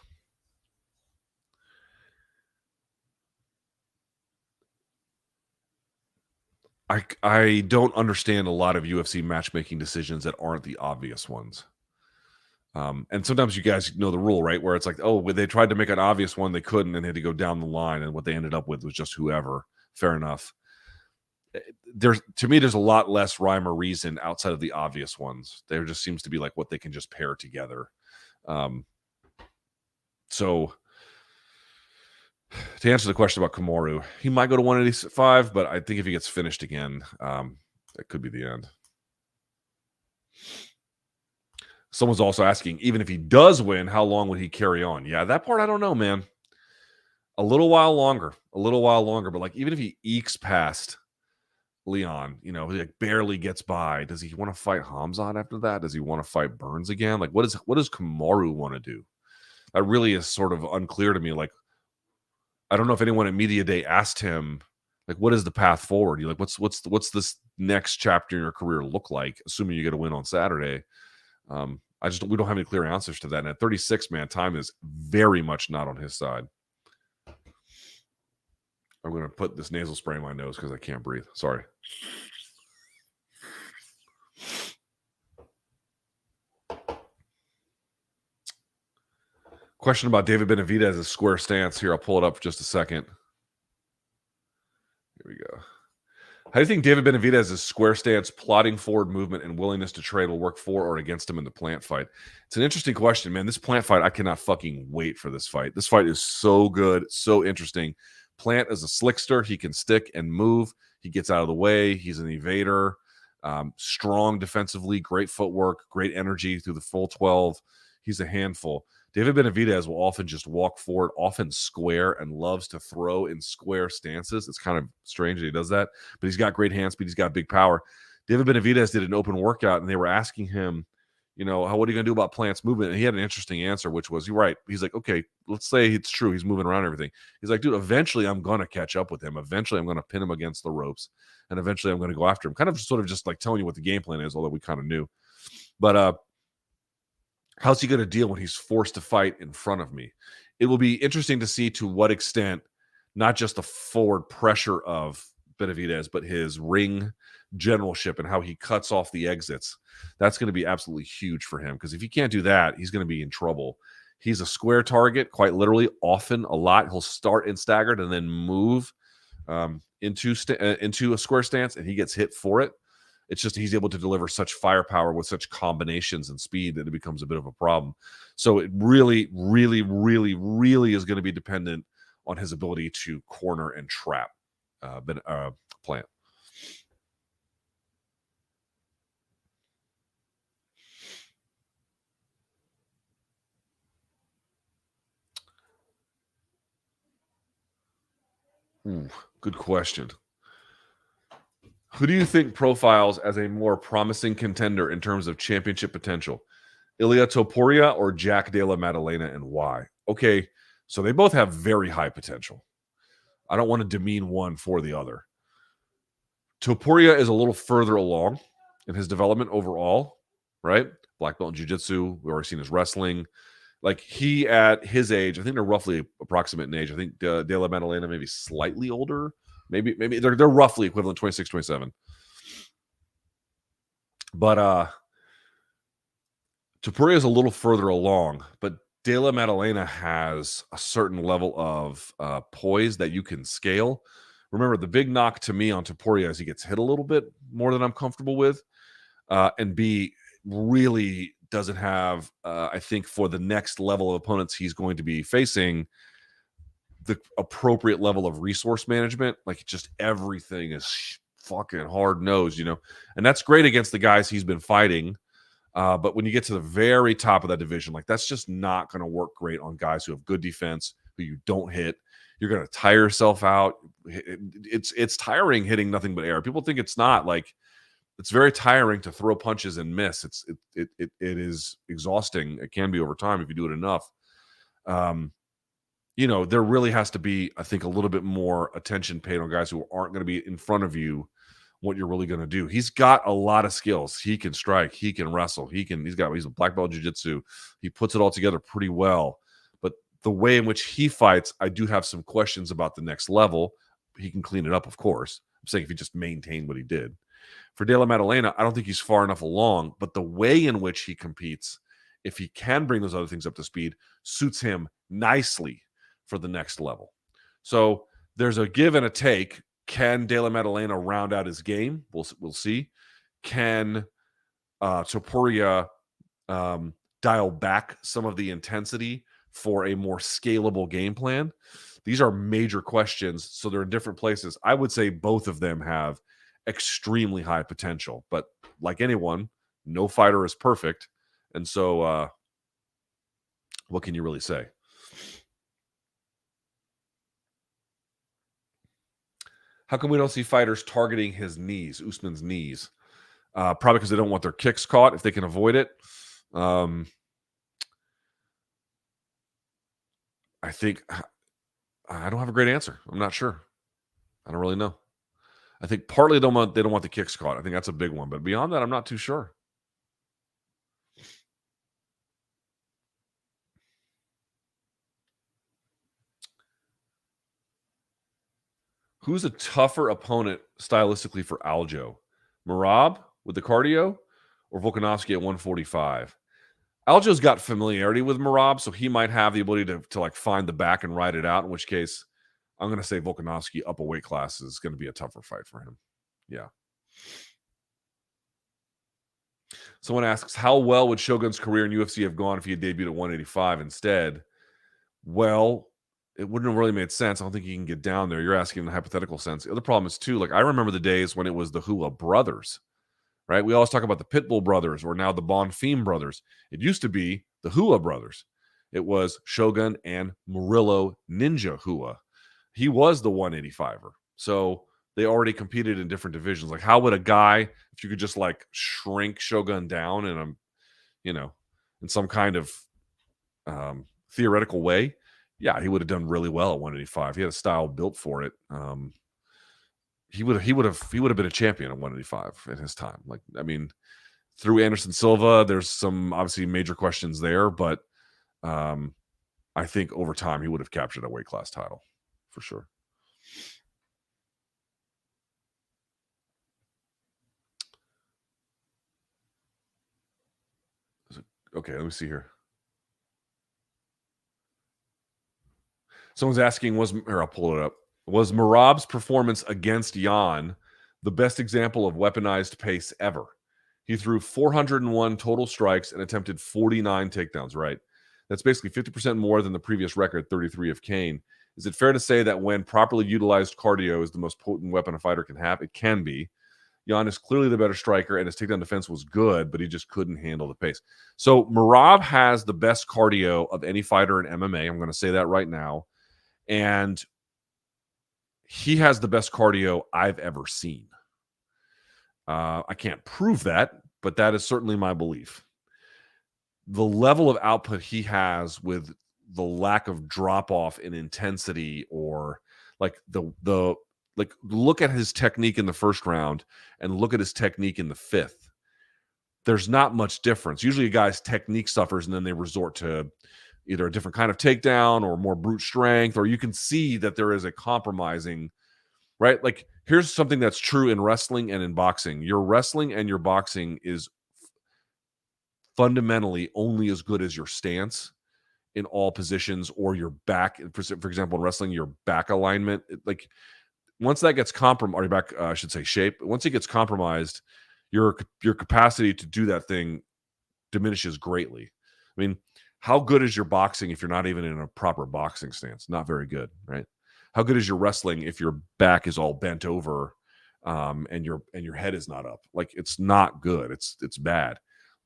I don't understand a lot of UFC matchmaking decisions that aren't the obvious ones. And sometimes you guys know the rule, right? Where it's like, oh, when they tried to make an obvious one, they couldn't, and they had to go down the line, and what they ended up with was just whoever. Fair enough. To me, there's a lot less rhyme or reason outside of the obvious ones. There just seems to be like what they can just pair together. So to answer the question about Kamaru, he might go to 185, but I think if he gets finished again, that could be the end. Someone's also asking, even if he does win, how long would he carry on? Yeah, that part I don't know, man. A little while longer. But like, even if he ekes past Leon, you know, he like barely gets by, does he want to fight Hamzat after that? Does he want to fight Burns again? Like, what does Kamaru want to do? That really is sort of unclear to me. Like, I don't know if anyone at Media Day asked him, like, what is the path forward? You're like, what's this next chapter in your career look like, assuming you get a win on Saturday? We don't have any clear answers to that. And at 36, man, time is very much not on his side. I'm going to put this nasal spray in my nose because I can't breathe. Sorry. Question about David Benavidez's square stance here. I'll pull it up for just a second. Here we go. How do you think David Benavidez's square stance, plotting forward movement, and willingness to trade will work for or against him in the Plant fight? It's an interesting question, man. This Plant fight, I cannot fucking wait for this fight. This fight is so good, so interesting. Plant is a slickster. He can stick and move. He gets out of the way. He's an evader. Strong defensively, great footwork, great energy through the full 12. He's a handful. David Benavidez will often just walk forward, often square, and loves to throw in square stances. It's kind of strange that he does that, but he's got great hand speed. He's got big power. David Benavidez did an open workout, and they were asking him, what are you going to do about Plant's movement? And he had an interesting answer, which was, you're right. He's like, okay, let's say it's true. He's moving around everything. He's like, dude, eventually I'm going to catch up with him. Eventually I'm going to pin him against the ropes. And eventually I'm going to go after him. Kind of sort of just like telling you what the game plan is, although we kind of knew. But how's he going to deal when he's forced to fight in front of me? It will be interesting to see to what extent, not just the forward pressure of Benavidez, but his ring generalship and how he cuts off the exits. That's going to be absolutely huge for him, because if he can't do that, he's going to be in trouble. He's a square target, quite literally, often, a lot. He'll start in staggered and then move into a square stance, and he gets hit for it. It's just he's able to deliver such firepower with such combinations and speed that it becomes a bit of a problem. So it really, really, really, really is going to be dependent on his ability to corner and trap Plant. Good question. Who do you think profiles as a more promising contender in terms of championship potential? Ilia Topuria or Jack Della Maddalena, and why? Okay, so they both have very high potential. I don't want to demean one for the other. Topuria is a little further along in his development overall, right? Black belt in jiu-jitsu. We've already seen his wrestling. Like, he, at his age, I think they're roughly approximate in age. I think Della Maddalena maybe slightly older. Maybe they're roughly equivalent, 26, 27. But Topuria is a little further along, but Della Maddalena has a certain level of poise that you can scale. Remember, the big knock to me on Topuria is he gets hit a little bit more than I'm comfortable with, and B, really doesn't have, I think, for the next level of opponents he's going to be facing, the appropriate level of resource management. Like, just everything is fucking hard-nosed, and that's great against the guys he's been fighting. But when you get to the very top of that division, like, that's just not going to work great on guys who have good defense, who you don't hit. You're going to tire yourself out. It's tiring hitting nothing but air. People think it's not. Like, it's very tiring to throw punches and miss. It is exhausting. It can be over time if you do it enough. There really has to be, I think, a little bit more attention paid on guys who aren't going to be in front of you, what you're really going to do. He's got a lot of skills. He can strike. He can wrestle. He's a black belt jiu-jitsu. He puts it all together pretty well. But the way in which he fights, I do have some questions about the next level. He can clean it up, of course. I'm saying if he just maintained what he did. For Della Maddalena, I don't think he's far enough along, but the way in which he competes, if he can bring those other things up to speed, suits him nicely for the next level. So there's a give and a take. Can Della Maddalena round out his game? We'll see. Can Topuria dial back some of the intensity for a more scalable game plan? These are major questions, so they're in different places. I would say both of them have extremely high potential, but like anyone, no fighter is perfect, and so what can you really say? How come we don't see fighters targeting his knees, Usman's knees? Probably because they don't want their kicks caught if they can avoid it. I think I don't have a great answer. I'm not sure. I don't really know. I think partly they don't want the kicks caught. I think that's a big one. But beyond that, I'm not too sure. Who's a tougher opponent stylistically for Aljo? Merab with the cardio or Volkanovski at 145? Aljo's got familiarity with Merab, so he might have the ability to like find the back and ride it out, in which case I'm going to say Volkanovski up a weight class is going to be a tougher fight for him. Yeah. Someone asks, how well would Shogun's career in UFC have gone if he had debuted at 185 instead? Well, it wouldn't have really made sense. I don't think he can get down there. You're asking in a hypothetical sense. The other problem is, too, like, I remember the days when it was the Hua brothers, right? We always talk about the Pitbull brothers or now the Bonfim brothers. It used to be the Hua brothers. It was Shogun and Murillo Ninja Hua. He was the 185er. So they already competed in different divisions. Like, how would a guy, if you could just like shrink Shogun down in in some kind of theoretical way, yeah, he would have done really well at 185. He had a style built for it. He would have been a champion at 185 in his time. Like, I mean, through Anderson Silva, there's some obviously major questions there, but I think over time he would have captured a weight class title for sure. Okay, let me see here. Someone's asking, I'll pull it up. Was Merab's performance against Yan the best example of weaponized pace ever? He threw 401 total strikes and attempted 49 takedowns, right? That's basically 50% more than the previous record, 33 of Gane. Is it fair to say that when properly utilized, cardio is the most potent weapon a fighter can have? It can be. Yan is clearly the better striker, and his takedown defense was good, but he just couldn't handle the pace. So Merab has the best cardio of any fighter in MMA. I'm going to say that right now. And he has the best cardio I've ever seen. I can't prove that, but that is certainly my belief. The level of output he has with the lack of drop-off in intensity, or like look at his technique in the first round and look at his technique in the fifth. There's not much difference. Usually a guy's technique suffers and then they resort to either a different kind of takedown or more brute strength, or you can see that there is a compromising, right? Like, here's something that's true in wrestling and in boxing. Your wrestling and your boxing is fundamentally only as good as your stance in all positions, or your back. For example, in wrestling, your back alignment. Like, once that gets compromised, or your back, I should say shape, once it gets compromised, your capacity to do that thing diminishes greatly. I mean, how good is your boxing if you're not even in a proper boxing stance? Not very good, right? How good is your wrestling if your back is all bent over and your head is not up? Like, it's not good. It's bad.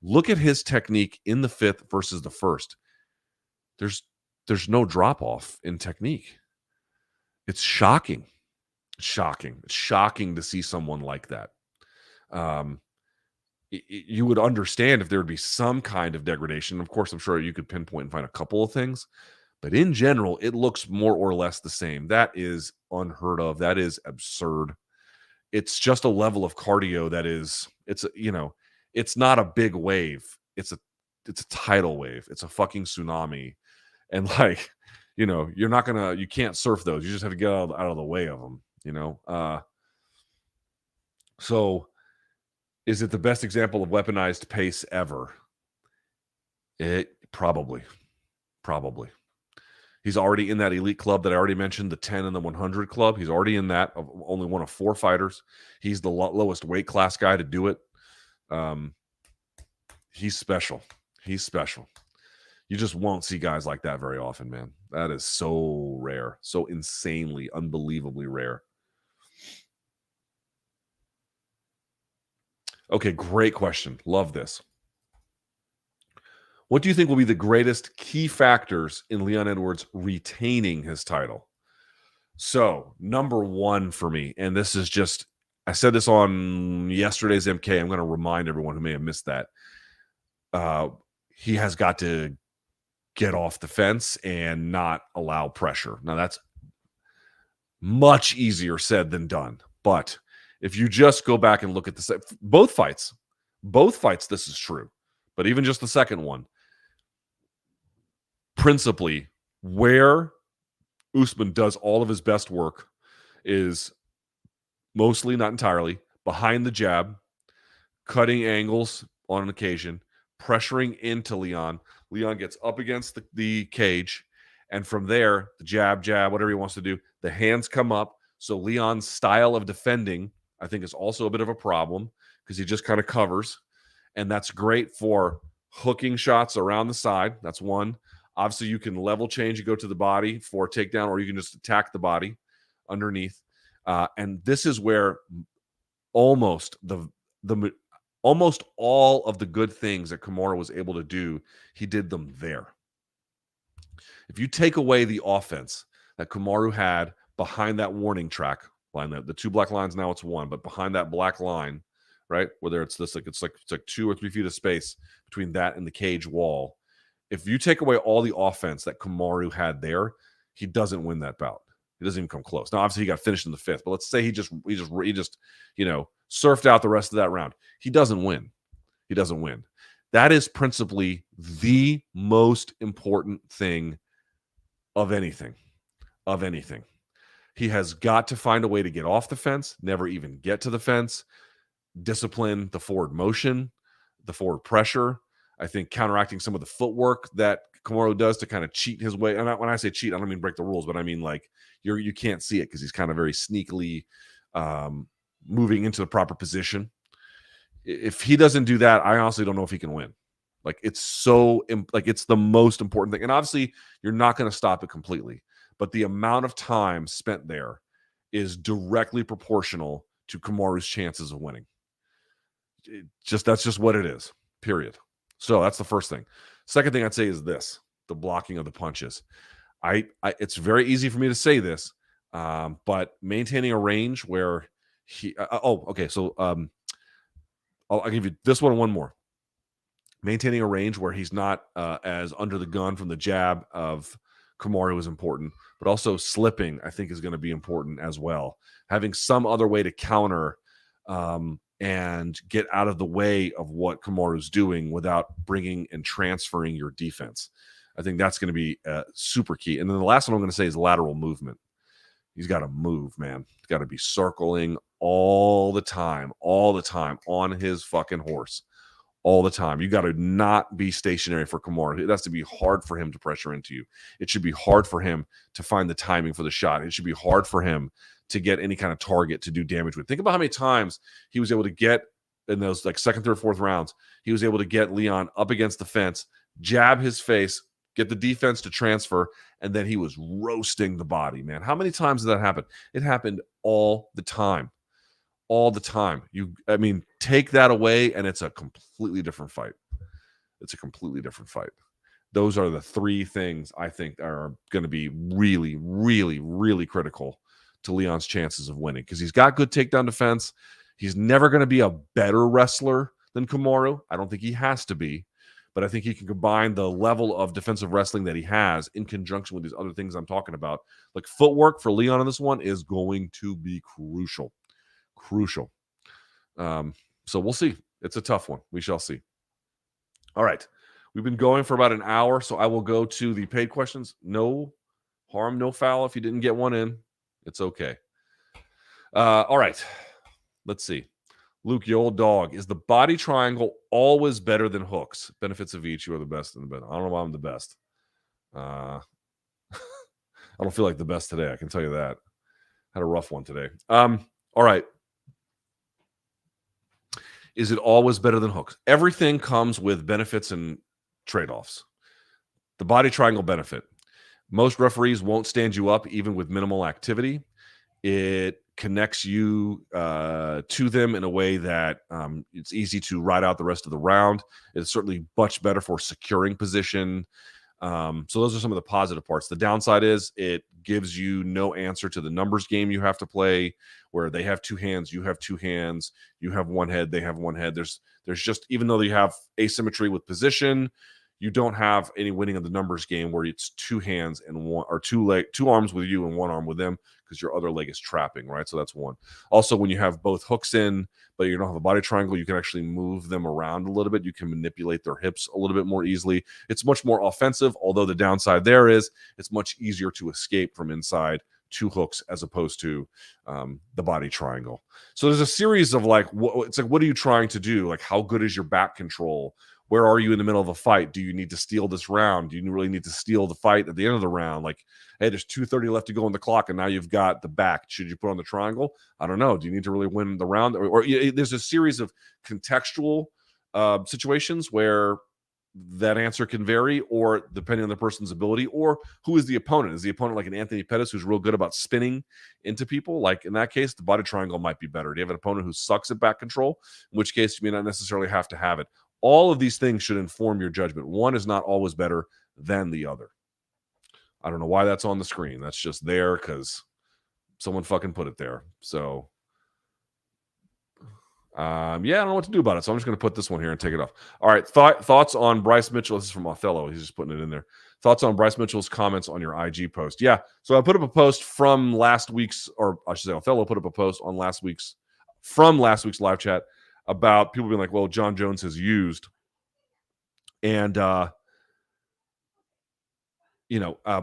Look at his technique in the fifth versus the first. There's no drop off in technique. It's shocking. It's shocking to see someone like that. You would understand if there would be some kind of degradation. Of course, I'm sure you could pinpoint and find a couple of things, but in general, it looks more or less the same. That is unheard of. That is absurd. It's just a level of cardio that is, it's not a big wave. It's a tidal wave. It's a fucking tsunami. And like, you can't surf those. You just have to get out of the way of them, So is it the best example of weaponized pace ever? It probably. He's already in that elite club that I already mentioned, the 10 and the 100 club. He's already in that, of only one of 4 fighters. He's the lowest weight class guy to do it. He's special. You just won't see guys like that very often, man. That is so rare, so insanely, unbelievably rare. Okay, great question. Love this. What do you think will be the greatest key factors in Leon Edwards retaining his title? So, number one for me, and this is just, I said this on yesterday's MK. I'm going to remind everyone who may have missed that. He has got to get off the fence and not allow pressure. Now, that's much easier said than done. But if you just go back and look at both fights, this is true. But even just the second one, principally, where Usman does all of his best work is mostly, not entirely, behind the jab, cutting angles on an occasion, pressuring into Leon. Leon gets up against the cage, and from there, the jab, whatever he wants to do, the hands come up. So Leon's style of defending, I think, is also a bit of a problem because he just kind of covers, and that's great for hooking shots around the side. That's one. Obviously, you can level change and go to the body for a takedown, or you can just attack the body underneath. And this is where almost all of the good things that Kamaru was able to do, he did them there. If you take away the offense that Kamaru had behind that warning track line, the 2 black lines, now it's 1, but behind that black line right? Whether it's this, like it's like 2 or 3 feet of space between that and the cage wall. If you take away all the offense that Kamaru had there, he doesn't win that bout. He doesn't even come close. Now, obviously, he got finished in the 5th, but let's say he just surfed out the rest of that round. He doesn't win. He doesn't win. That is principally the most important thing of anything. Of anything. He has got to find a way to get off the fence, never even get to the fence, discipline the forward motion, the forward pressure. I think counteracting some of the footwork that Kamaru does to kind of cheat his way. And when I say cheat, I don't mean break the rules, but I mean like you can't see it because he's kind of very sneakily moving into the proper position. If he doesn't do that, I honestly don't know if he can win. Like it's it's the most important thing. And obviously you're not going to stop it completely, but the amount of time spent there is directly proportional to Kamaru's chances of winning. That's just what it is, period. So that's the first thing. Second thing I'd say is this: the blocking of the punches. It's very easy for me to say this, but maintaining a range where he. Okay. So I'll give you this one and one more. Maintaining a range where he's not as under the gun from the jab of Kamaru is important, but also slipping, I think, is going to be important as well. Having some other way to counter and get out of the way of what Kamaru's doing without bringing and transferring your defense. I think that's going to be super key. And then the last one I'm going to say is lateral movement. He's got to move, man. He's got to be circling all the time on his fucking horse. All the time. You got to not be stationary for Kamaru. It has to be hard for him to pressure into you. It should be hard for him to find the timing for the shot. It should be hard for him to get any kind of target to do damage with. Think about how many times he was able to get in those like 2nd, 3rd, 4th rounds. He was able to get Leon up against the fence, jab his face, get the defense to transfer, and then he was roasting the body, man. How many times did that happen? It happened all the time. All the time. Take that away and it's a completely different fight. It's a completely different fight. Those are the 3 things I think are going to be really, really, really critical to Leon's chances of winning because he's got good takedown defense. He's never going to be a better wrestler than Kamaru. I don't think he has to be, but I think he can combine the level of defensive wrestling that he has in conjunction with these other things I'm talking about. Like footwork for Leon in this one is going to be crucial. So we'll see. It's a tough one. We shall see. All right. We've been going for about an hour, so I will go to the paid questions. No harm, no foul if you didn't get one in. It's okay. All right. Let's see. Luke, you old dog. Is the body triangle always better than hooks? Benefits of each. You are the best in the best. I don't know why I'm the best. I don't feel like the best today. I can tell you that. Had a rough one today. All right. Is it always better than hooks? Everything comes with benefits and trade-offs. The body triangle benefit. Most referees won't stand you up even with minimal activity. It connects you to them in a way that it's easy to ride out the rest of the round. It's certainly much better for securing position. So those are some of the positive parts. The downside is it gives you no answer to the numbers game you have to play, where they have 2 hands, you have 2 hands, you have 1 head, they have 1 head. There's just, even though you have asymmetry with position, you don't have any winning of the numbers game where it's 2 hands and 1 or 2 arms with you and 1 arm with them because your other leg is trapping, right? So that's 1. Also, when you have both hooks in, but you don't have a body triangle, you can actually move them around a little bit. You can manipulate their hips a little bit more easily. It's much more offensive, although the downside there is it's much easier to escape from inside 2 hooks as opposed to the body triangle. So there's a series of what are you trying to do? Like, how good is your back control? Where are you in the middle of a fight? Do you need to steal this round? Do you really need to steal the fight at the end of the round? Like, hey, there's 2:30 left to go on the clock, and now you've got the back. Should you put on the triangle? I don't know. Do you need to really win the round? Or there's a series of contextual situations where that answer can vary, or depending on the person's ability, or who is the opponent. Is the opponent like an Anthony Pettis who's real good about spinning into people? Like in that case, the body triangle might be better. Do you have an opponent who sucks at back control? In which case, you may not necessarily have to have it. All of these things should inform your judgment. One is not always better than the other. I don't know why that's on the screen. That's just there because someone fucking put it there. So Yeah, I don't know what to do about it, so I'm just going to put this one here and take it off. All right, thoughts on Bryce Mitchell. This is from Othello. He's just putting it in there. Thoughts on Bryce Mitchell's comments on your IG post. Yeah, so I put up a post from last week's, or I should say Othello put up a post on last week's live chat about people being like, well, John Jones has used. And,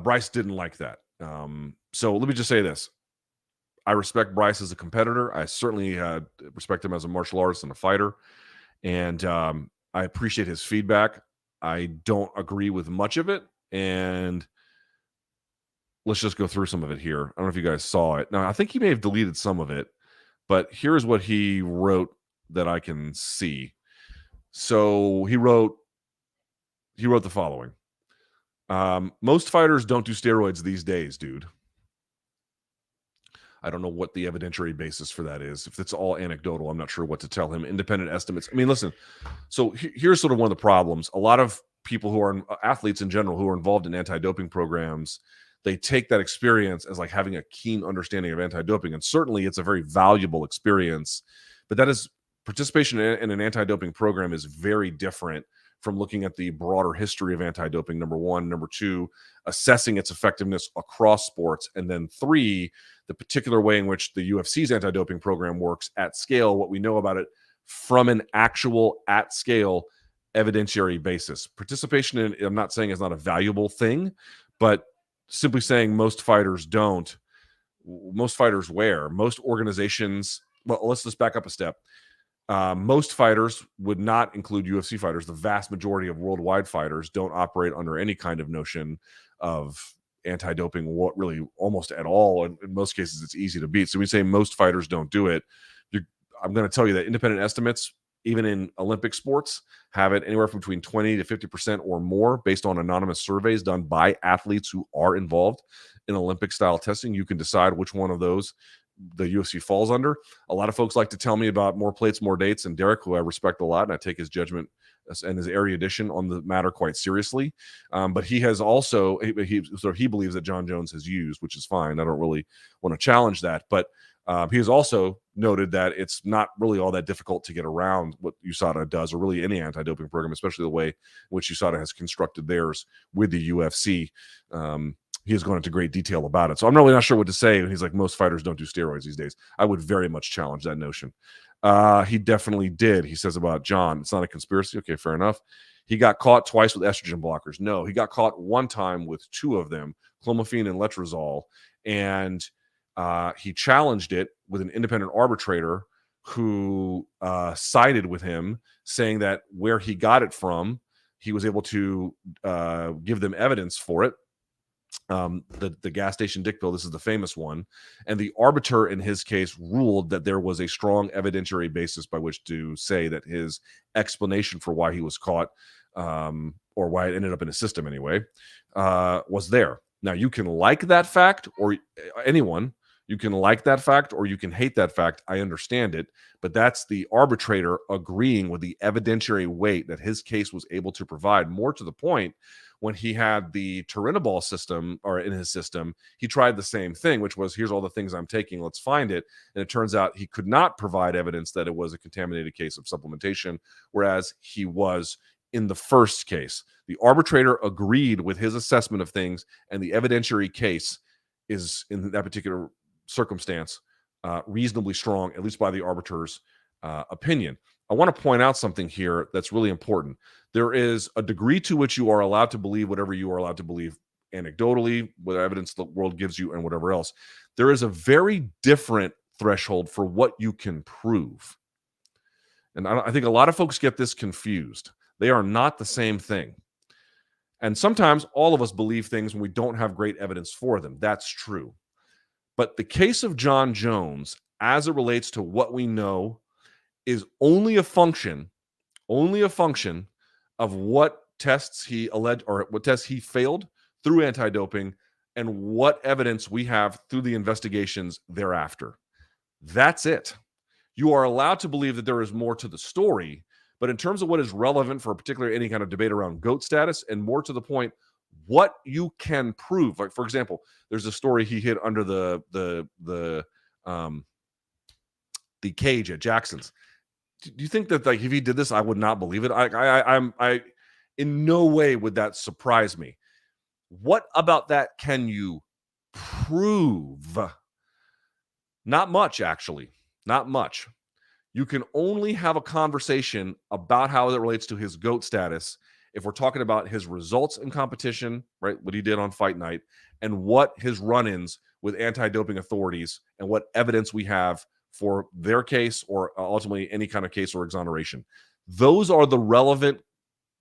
Bryce didn't like that. So let me just say this. I respect Bryce as a competitor. I certainly respect him as a martial artist and a fighter. And I appreciate his feedback. I don't agree with much of it. And let's just go through some of it here. I don't know if you guys saw it. Now, I think he may have deleted some of it, but here's what he wrote that I can see. So he wrote the following. Most fighters don't do steroids these days, dude. I don't know what the evidentiary basis for that is. If it's all anecdotal, I'm not sure what to tell him. Independent estimates. I mean, listen, so here's sort of one of the problems. A lot of people who are athletes in general who are involved in anti-doping programs, they take that experience as like having a keen understanding of anti-doping. And certainly it's a very valuable experience, but that is participation in an anti-doping program is very different from looking at the broader history of anti-doping, number one. Number two, assessing its effectiveness across sports. And then three, the particular way in which the UFC's anti-doping program works at scale, what we know about it from an actual at-scale evidentiary basis. Participation in, I'm not saying is not a valuable thing, but simply saying most fighters don't. Most fighters wear. Most organizations, well, let's just back up a step. Most fighters would not include UFC fighters. The vast majority of worldwide fighters don't operate under any kind of notion of anti-doping, what really almost at all. In most cases, it's easy to beat. So we say most fighters don't do it. I'm going to tell you that independent estimates, even in Olympic sports, have it anywhere from between 20 to 50% or more based on anonymous surveys done by athletes who are involved in Olympic style testing. You can decide which one of those the UFC falls under. A lot of folks like to tell me about more plates, more dates, and Derek, who I respect a lot, and I take his judgment and his erudition on the matter quite seriously. But he has also, he believes that John Jones has used, which is fine. I don't really want to challenge that. But he has also noted that it's not really all that difficult to get around what USADA does, or really any anti-doping program, especially the way in which USADA has constructed theirs with the UFC. He has gone into great detail about it. So I'm really not sure what to say. He's like, most fighters don't do steroids these days. I would very much challenge that notion. He definitely did. He says about John, it's not a conspiracy. Okay, fair enough. He got caught twice with estrogen blockers. No, he got caught one time with two of them, clomiphene and letrozole. And he challenged it with an independent arbitrator who sided with him, saying that where he got it from, he was able to give them evidence for it. The gas station dick pill, this is the famous one, and the arbiter in his case ruled that there was a strong evidentiary basis by which to say that his explanation for why he was caught, or why it ended up in his system anyway, was there. Now, you can like that fact, or anyone, you can like that fact or you can hate that fact. I understand it, but that's the arbitrator agreeing with the evidentiary weight that his case was able to provide. More to the point, when he had the Turinabol system, or in his system, he tried the same thing, which was, here's all the things I'm taking, let's find it. And it turns out he could not provide evidence that it was a contaminated case of supplementation, whereas he was in the first case. The arbitrator agreed with his assessment of things, and the evidentiary case is, in that particular circumstance, reasonably strong, at least by the arbiter's opinion. I want to point out something here that's really important. There is a degree to which you are allowed to believe whatever you are allowed to believe anecdotally, with evidence the world gives you, and whatever else. There is a very different threshold for what you can prove. And I think a lot of folks get this confused. They are not the same thing. And sometimes all of us believe things when we don't have great evidence for them. That's true. But the case of John Jones, as it relates to what we know, is only a function of what tests he alleged, or what tests he failed through anti-doping, and what evidence we have through the investigations thereafter. That's it. You are allowed to believe that there is more to the story, but in terms of what is relevant for particularly any kind of debate around GOAT status, and more to the point, what you can prove. Like, for example, there's a story he hid under the cage at Jackson's. do you think that like if he did this, I would not believe it? I in no way would that surprise me. What about that can you prove? Not much, actually. Not much. You can only have a conversation about how it relates to his GOAT status if we're talking about his results in competition, right? What he did on fight night, and what his run-ins with anti-doping authorities and what evidence we have for their case or ultimately any kind of case or exoneration. Those are the relevant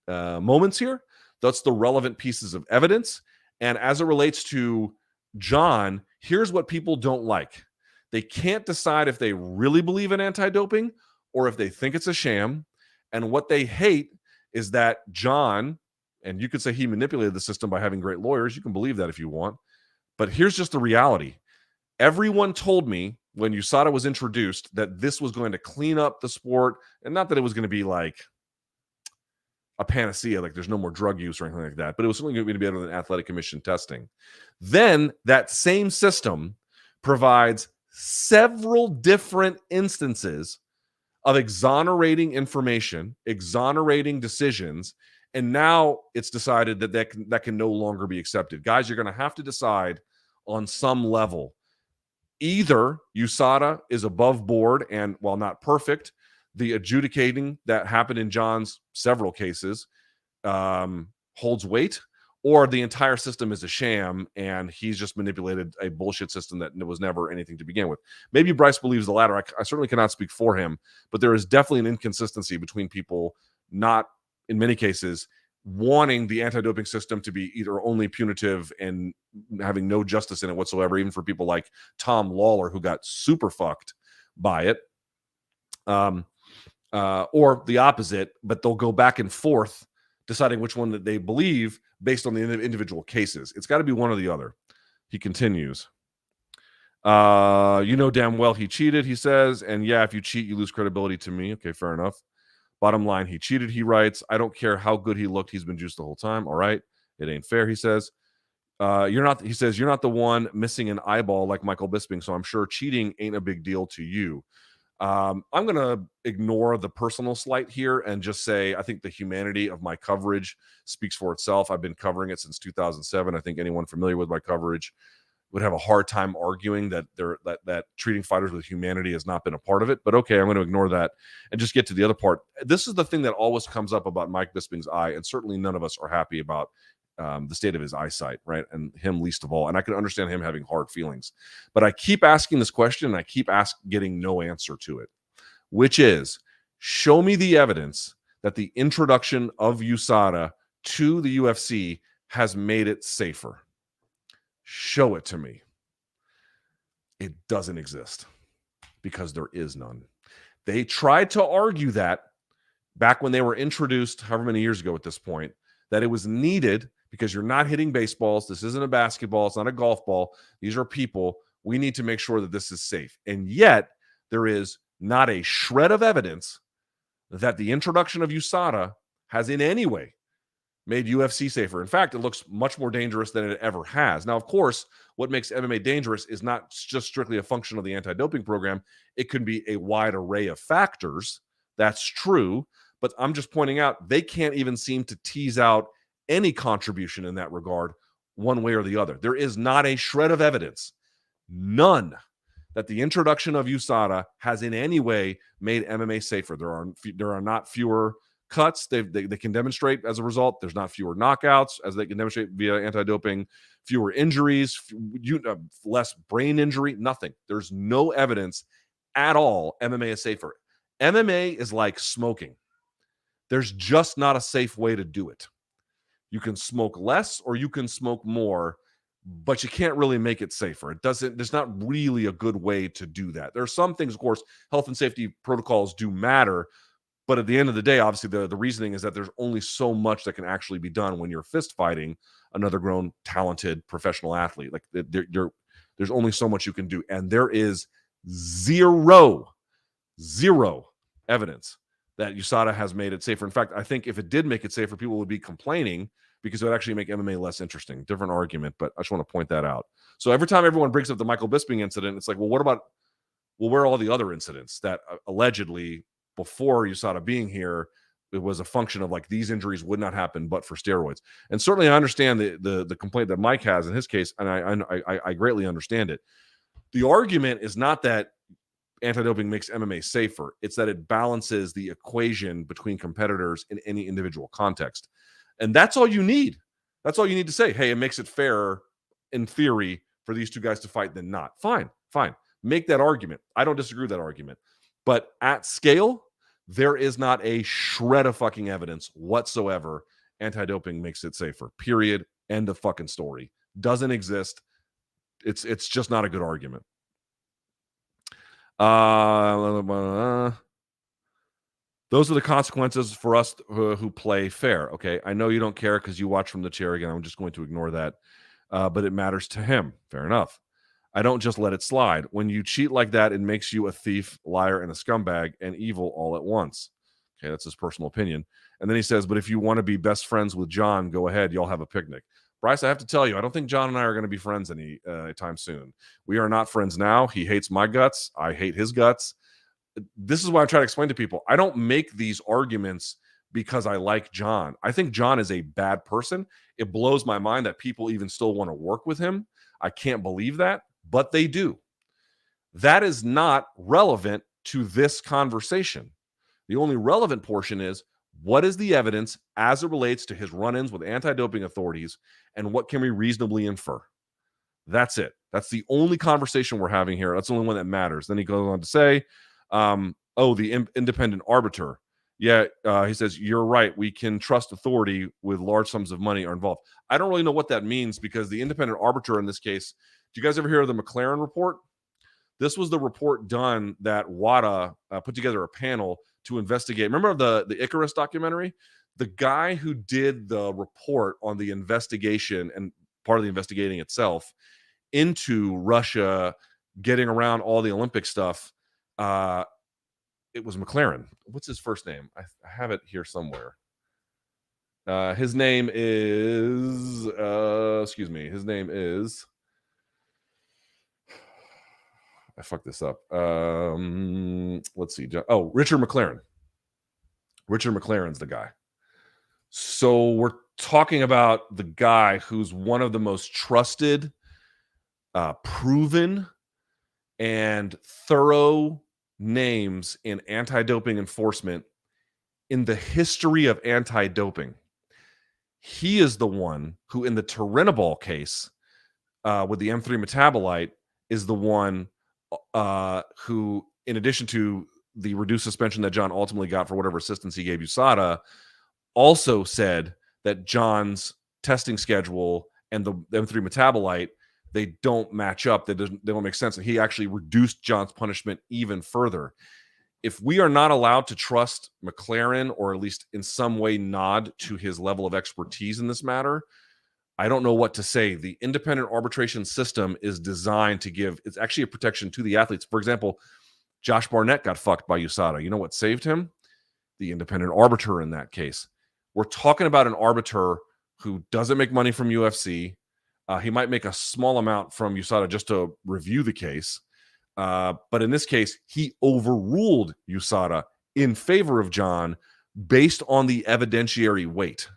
moments here. That's the relevant pieces of evidence. And as it relates to John, here's what people don't like. They can't decide if they really believe in anti-doping or if they think it's a sham. And what they hate is that John, and you could say he manipulated the system by having great lawyers. You can believe that if you want. But here's just the reality. Everyone told me when USADA was introduced that this was going to clean up the sport, and not that it was going to be like a panacea, like there's no more drug use or anything like that, but it was certainly going to be better than athletic commission testing. Then that same system provides several different instances of exonerating information, exonerating decisions, and now it's decided that that can no longer be accepted. Guys, you're going to have to decide on some level. Either USADA is above board and, while not perfect, the adjudicating that happened in John's several cases holds weight, or the entire system is a sham and he's just manipulated a bullshit system that was never anything to begin with. Maybe Bryce believes the latter. I certainly cannot speak for him, but there is definitely an inconsistency between people not, in many cases, wanting the anti-doping system to be either only punitive and having no justice in it whatsoever, even for people like Tom Lawler, who got super fucked by it, or the opposite, but they'll go back and forth deciding which one that they believe based on the individual cases. It's got to be one or the other. He continues. You know damn well he cheated, he says, and yeah, if you cheat, you lose credibility to me. Okay, fair enough. Bottom line, he cheated, he writes. I don't care how good he looked. He's been juiced the whole time. All right. It ain't fair, he says. You're not the one missing an eyeball like Michael Bisping, so I'm sure cheating ain't a big deal to you. I'm going to ignore the personal slight here and just say I think the humanity of my coverage speaks for itself. I've been covering it since 2007. I think anyone familiar with my coverage would have a hard time arguing that that treating fighters with humanity has not been a part of it. But okay, I'm going to ignore that and just get to the other part. This is the thing that always comes up about Mike Bisping's eye, and certainly none of us are happy about the state of his eyesight, right? And him least of all. And I can understand him having hard feelings. But I keep asking this question, and I keep getting no answer to it, which is, show me the evidence that the introduction of USADA to the UFC has made it safer. Show it to me. It doesn't exist because there is none. They tried to argue that back when they were introduced, however many years ago at this point, that it was needed because you're not hitting baseballs. This isn't a basketball. It's not a golf ball. These are people. We need to make sure that this is safe. And yet there is not a shred of evidence that the introduction of USADA has in any way made UFC safer. In fact, it looks much more dangerous than it ever has. Now, of course, what makes MMA dangerous is not just strictly a function of the anti-doping program. It could be a wide array of factors. That's true. But I'm just pointing out they can't even seem to tease out any contribution in that regard one way or the other. There is not a shred of evidence, none, that the introduction of USADA has in any way made MMA safer. There are not fewer cuts they can demonstrate as a result. There's not fewer knockouts as they can demonstrate via anti-doping, fewer injuries, less brain injury, nothing. There's no evidence at all MMA is safer. MMA is like smoking. There's just not a safe way to do it. You can smoke less or you can smoke more, but you can't really make it safer. There's not really a good way to do that. There are some things, of course, health and safety protocols do matter, but at the end of the day, obviously the reasoning is that there's only so much that can actually be done when you're fist fighting another grown, talented professional athlete. Like there's only so much you can do. And there is zero evidence that USADA has made it safer. In fact, I think if it did make it safer, people would be complaining because it would actually make MMA less interesting. Different argument, but I just want to point that out. So every time everyone brings up the Michael Bisping incident, it's like, well, where are all the other incidents that allegedly before USADA being here, it was a function of like these injuries would not happen but for steroids. And certainly I understand the complaint that Mike has in his case, and I greatly understand it. The argument is not that anti-doping makes MMA safer. It's that it balances the equation between competitors in any individual context. And that's all you need. That's all you need to say. Hey, it makes it fairer in theory for these two guys to fight than not. Fine. Make that argument. I don't disagree with that argument. But at scale, there is not a shred of fucking evidence whatsoever anti-doping makes it safer. Period. End of fucking story. Doesn't exist. It's just not a good argument. Those are the consequences for us who play fair. Okay, I know you don't care because you watch from the chair again. I'm just going to ignore that. But it matters to him. Fair enough. I don't just let it slide. When you cheat like that, it makes you a thief, liar, and a scumbag and evil all at once. Okay, that's his personal opinion. And then he says, but if you want to be best friends with John, go ahead. Y'all have a picnic. Bryce, I have to tell you, I don't think John and I are going to be friends any time soon. We are not friends now. He hates my guts. I hate his guts. This is why I try to explain to people. I don't make these arguments because I like John. I think John is a bad person. It blows my mind that people even still want to work with him. I can't believe that, but they do. That is not relevant to this conversation. The only relevant portion is, what is the evidence as it relates to his run-ins with anti-doping authorities, and what can we reasonably infer? That's it. That's the only conversation we're having here. That's the only one that matters. Then he goes on to say, the independent arbiter. Yeah, he says, you're right. We can trust authority with large sums of money are involved. I don't really know what that means because the independent arbiter in this case, do you guys ever hear of the McLaren report? This was the report done that WADA put together a panel to investigate. Remember the Icarus documentary? The guy who did the report on the investigation and part of the investigating itself into Russia getting around all the Olympic stuff, it was McLaren. What's his first name? I have it here somewhere. His name is, his name is, I fucked this up. Let's see. Oh, Richard McLaren. Richard McLaren's the guy. So we're talking about the guy who's one of the most trusted, proven, and thorough names in anti-doping enforcement in the history of anti-doping. He is the one who, in the Turinabol case, with the M3 metabolite, is the one who, in addition to the reduced suspension that John ultimately got for whatever assistance he gave USADA, also said that John's testing schedule and the M3 metabolite, they don't match up. They don't make sense. And he actually reduced John's punishment even further. If we are not allowed to trust McLaren, or at least in some way nod to his level of expertise in this matter, I don't know what to say. The independent arbitration system is designed to give, it's actually a protection to the athletes. For example, Josh Barnett got fucked by USADA. You know what saved him? The independent arbiter in that case. We're talking about an arbiter who doesn't make money from UFC. He might make a small amount from USADA just to review the case. But in this case, he overruled USADA in favor of John based on the evidentiary weight.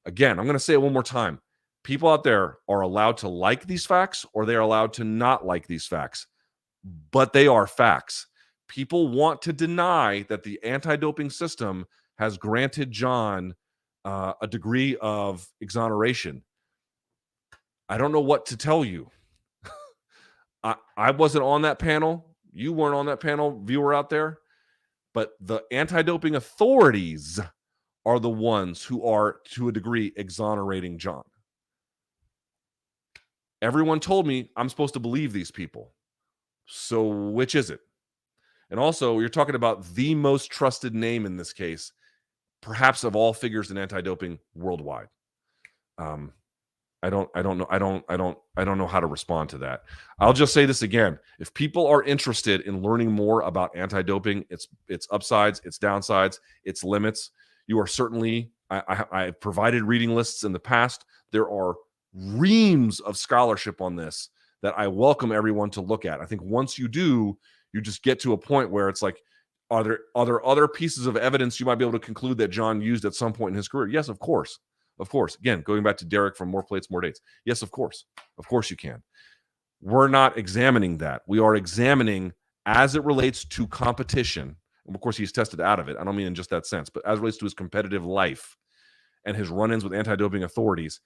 Again, I'm going to say it one more time. People out there are allowed to like these facts, or they are allowed to not like these facts. But they are facts. People want to deny that the anti-doping system has granted John a degree of exoneration. I don't know what to tell you. I wasn't on that panel. You weren't on that panel, viewer out there. But the anti-doping authorities are the ones who are, to a degree, exonerating John. Everyone told me I'm supposed to believe these people. So which is it? And also, you're talking about the most trusted name in this case, perhaps of all figures in anti-doping worldwide. I don't know how to respond to that. I'll just say this again. If people are interested in learning more about anti-doping, its upsides, its downsides, its limits, you are certainly, I've provided reading lists in the past. There are reams of scholarship on this that I welcome everyone to look at. I think once you do, you just get to a point where it's like, Are there other pieces of evidence you might be able to conclude that John used at some point in his career? Yes, of course. Of course. Again, going back to Derek from More Plates, More Dates. Yes, of course. Of course you can. We're not examining that. We are examining as it relates to competition. And of course, he's tested out of it. I don't mean in just that sense, but as it relates to his competitive life and his run-ins with anti-doping authorities,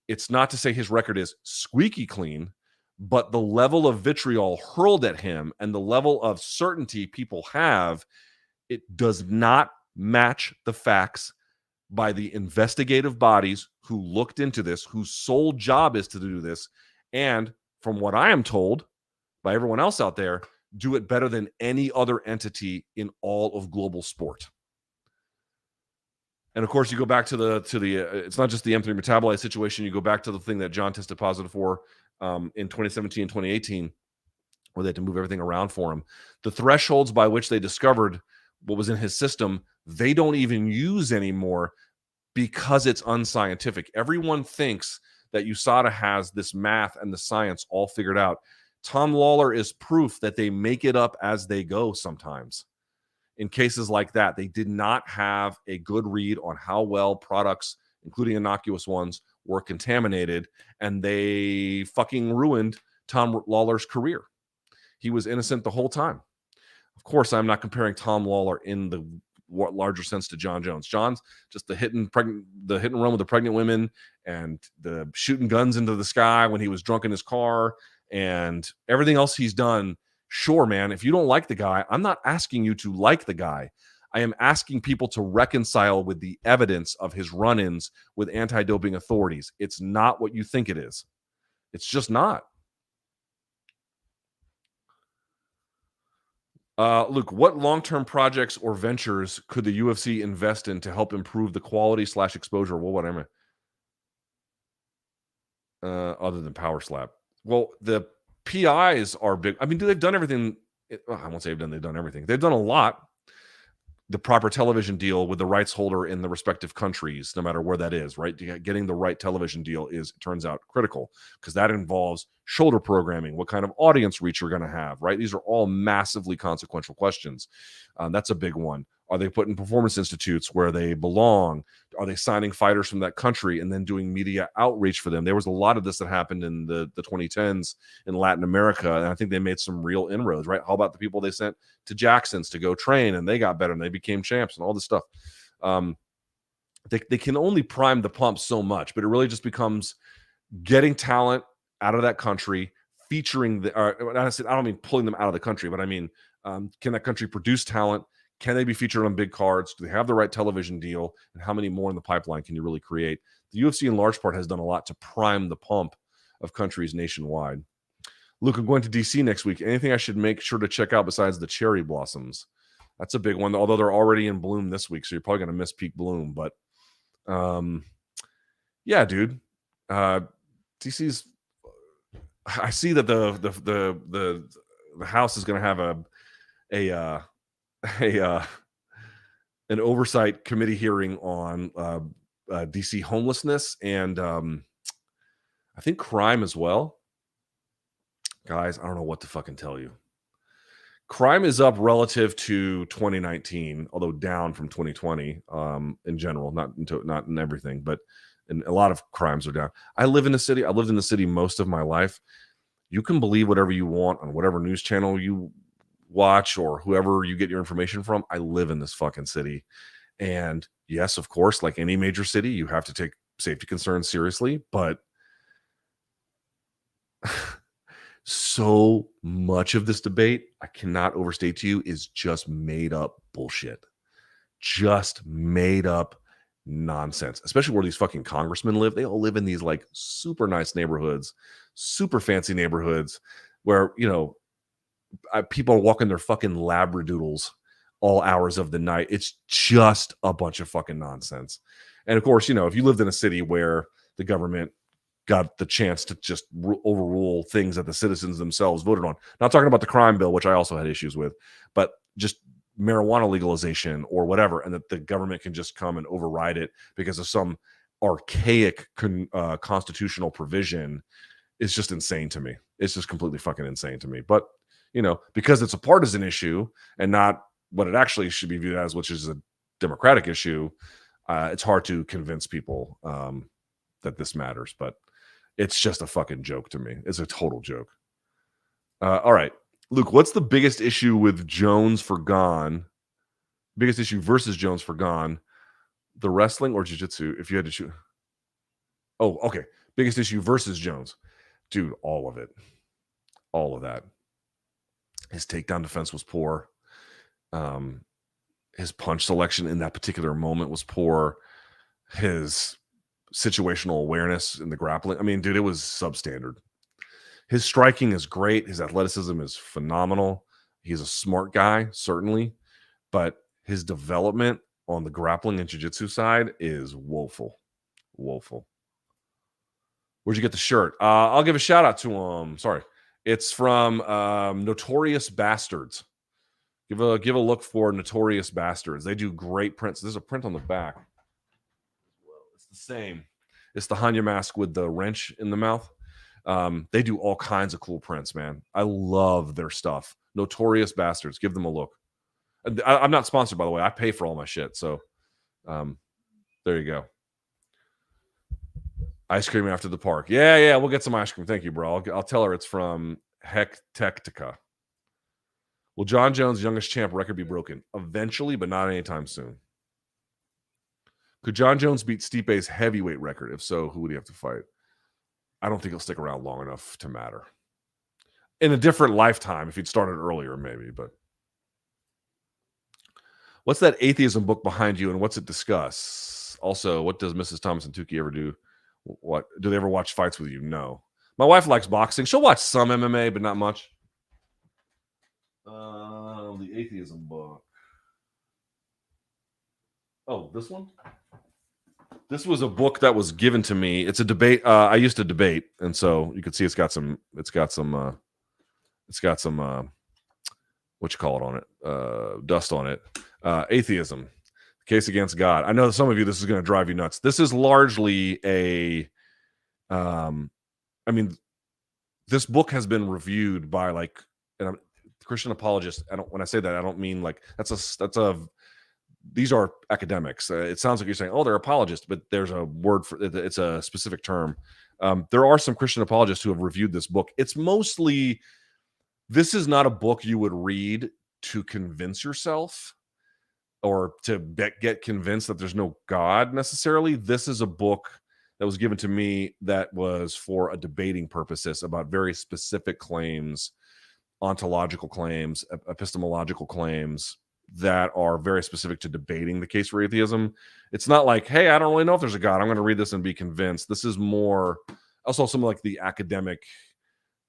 it's not to say his record is squeaky clean, but the level of vitriol hurled at him and the level of certainty people have, it does not match the facts by the investigative bodies who looked into this, whose sole job is to do this, and from what I am told by everyone else out there, do it better than any other entity in all of global sport. And of course, you go back to the it's not just the M3 metabolite situation. You go back to the thing that John tested positive for in 2017 and 2018, where they had to move everything around for him. The thresholds by which they discovered what was in his system, they don't even use anymore because it's unscientific. Everyone thinks that USADA has this math and the science all figured out. Tom Lawler is proof that they make it up as they go sometimes. In cases like that, they did not have a good read on how well products, including innocuous ones, were contaminated, and they fucking ruined Tom Lawler's career. He was innocent the whole time. Of course, I'm not comparing Tom Lawler in the larger sense to John Jones. John's just the hit and run with the pregnant women and the shooting guns into the sky when he was drunk in his car and everything else he's done. Sure, man, if you don't like the guy, I'm not asking you to like the guy. I am asking people to reconcile with the evidence of his run-ins with anti-doping authorities. It's not what you think it is. It's just not. Luke, what long-term projects or ventures could the UFC invest in to help improve the quality / exposure? Well, what am I? Other than PowerSlap. Well, the PIs are big. I mean, they've done everything. I won't say they've done everything. They've done a lot. The proper television deal with the rights holder in the respective countries, no matter where that is, right? Getting the right television deal turns out critical because that involves shoulder programming, what kind of audience reach you're going to have, right? These are all massively consequential questions. That's a big one. Are they put in performance institutes where they belong? Are they signing fighters from that country and then doing media outreach for them? There was a lot of this that happened in the 2010s in Latin America, and I think they made some real inroads, right? How about the people they sent to Jackson's to go train, and they got better, and they became champs and all this stuff? They can only prime the pump so much, but it really just becomes getting talent out of that country, featuring I don't mean pulling them out of the country, but I mean, can that country produce talent? Can they be featured on big cards? Do they have the right television deal? And how many more in the pipeline can you really create? The UFC in large part has done a lot to prime the pump of countries nationwide. Luke, I'm going to DC next week. Anything I should make sure to check out besides the cherry blossoms? That's a big one, although they're already in bloom this week, so you're probably going to miss peak bloom. But yeah, dude, DC's. I see that the house is going to have an oversight committee hearing on DC homelessness and I think crime as well. Guys, I don't know what to fucking tell you. Crime is up relative to 2019, although down from 2020 in general, not in everything, but in a lot of crimes are down. I live in the city. I lived in the city most of my life. You can believe whatever you want on whatever news channel you watch or whoever you get your information from. I live in this fucking city. And yes, of course, like any major city, you have to take safety concerns seriously, but so much of this debate, I cannot overstate to you, is just made up bullshit. Just made up nonsense, especially where these fucking congressmen live. They all live in these like super nice neighborhoods, super fancy neighborhoods where, you know, people are walking their fucking labradoodles all hours of the night. It's just a bunch of fucking nonsense. And of course, you know, if you lived in a city where the government got the chance to just overrule things that the citizens themselves voted on, not talking about the crime bill, which I also had issues with, but just marijuana legalization or whatever, and that the government can just come and override it because of some archaic constitutional provision, is just insane to me. It's just completely fucking insane to me. But, you know, because it's a partisan issue and not what it actually should be viewed as, which is a democratic issue, it's hard to convince people that this matters. But it's just a fucking joke to me. It's a total joke. All right, Luke, what's the biggest issue with Jones for Gane? Biggest issue versus Jones for Gane? The wrestling or jiu-jitsu? If you had to choose. Oh, okay. Biggest issue versus Jones. Dude, all of it. All of that. His takedown defense was poor. His punch selection in that particular moment was poor. His situational awareness in the grappling. I mean, dude, it was substandard. His striking is great. His athleticism is phenomenal. He's a smart guy, certainly. But his development on the grappling and jiu-jitsu side is woeful. Woeful. Where'd you get the shirt? I'll give a shout out to him. Sorry. It's from Notorious Bastards. Give a look for Notorious Bastards. They do great prints. There's a print on the back. It's the same. It's the Hanya mask with the wrench in the mouth. They do all kinds of cool prints, man. I love their stuff. Notorious Bastards. Give them a look. I'm not sponsored, by the way. I pay for all my shit. So there you go. Ice cream after the park. Yeah. We'll get some ice cream. Thank you, bro. I'll tell her it's from Hectectica. Will John Jones' youngest champ record be broken? Eventually, but not anytime soon. Could John Jones beat Stipe's heavyweight record? If so, who would he have to fight? I don't think he'll stick around long enough to matter. In a different lifetime, if he'd started earlier, maybe. But what's that atheism book behind you, and what's it discuss? Also, what does Mrs. Thomas and Tooki ever do? What do they ever watch fights with you? No. My wife likes boxing. She'll watch some MMA, but not much. The atheism book. Oh, this one? This was a book that was given to me. It's a debate. I used to debate, and so you can see it's got some what you call it on it, dust on it. Atheism, case against God. I know that some of you, this is going to drive you nuts. This is largely a, I mean, this book has been reviewed by like, and I'm Christian apologists. When I say that, I don't mean like these are academics. It sounds like you're saying, oh, they're apologists, but there's a word for it. It's a specific term. There are some Christian apologists who have reviewed this book. It's mostly, this is not a book you would read to convince yourself or to get convinced that there's no God necessarily. This is a book that was given to me that was for a debating purposes about very specific claims, ontological claims, epistemological claims that are very specific to debating the case for atheism. It's not like, hey, I don't really know if there's a God. I'm going to read this and be convinced. This is more also some like the academic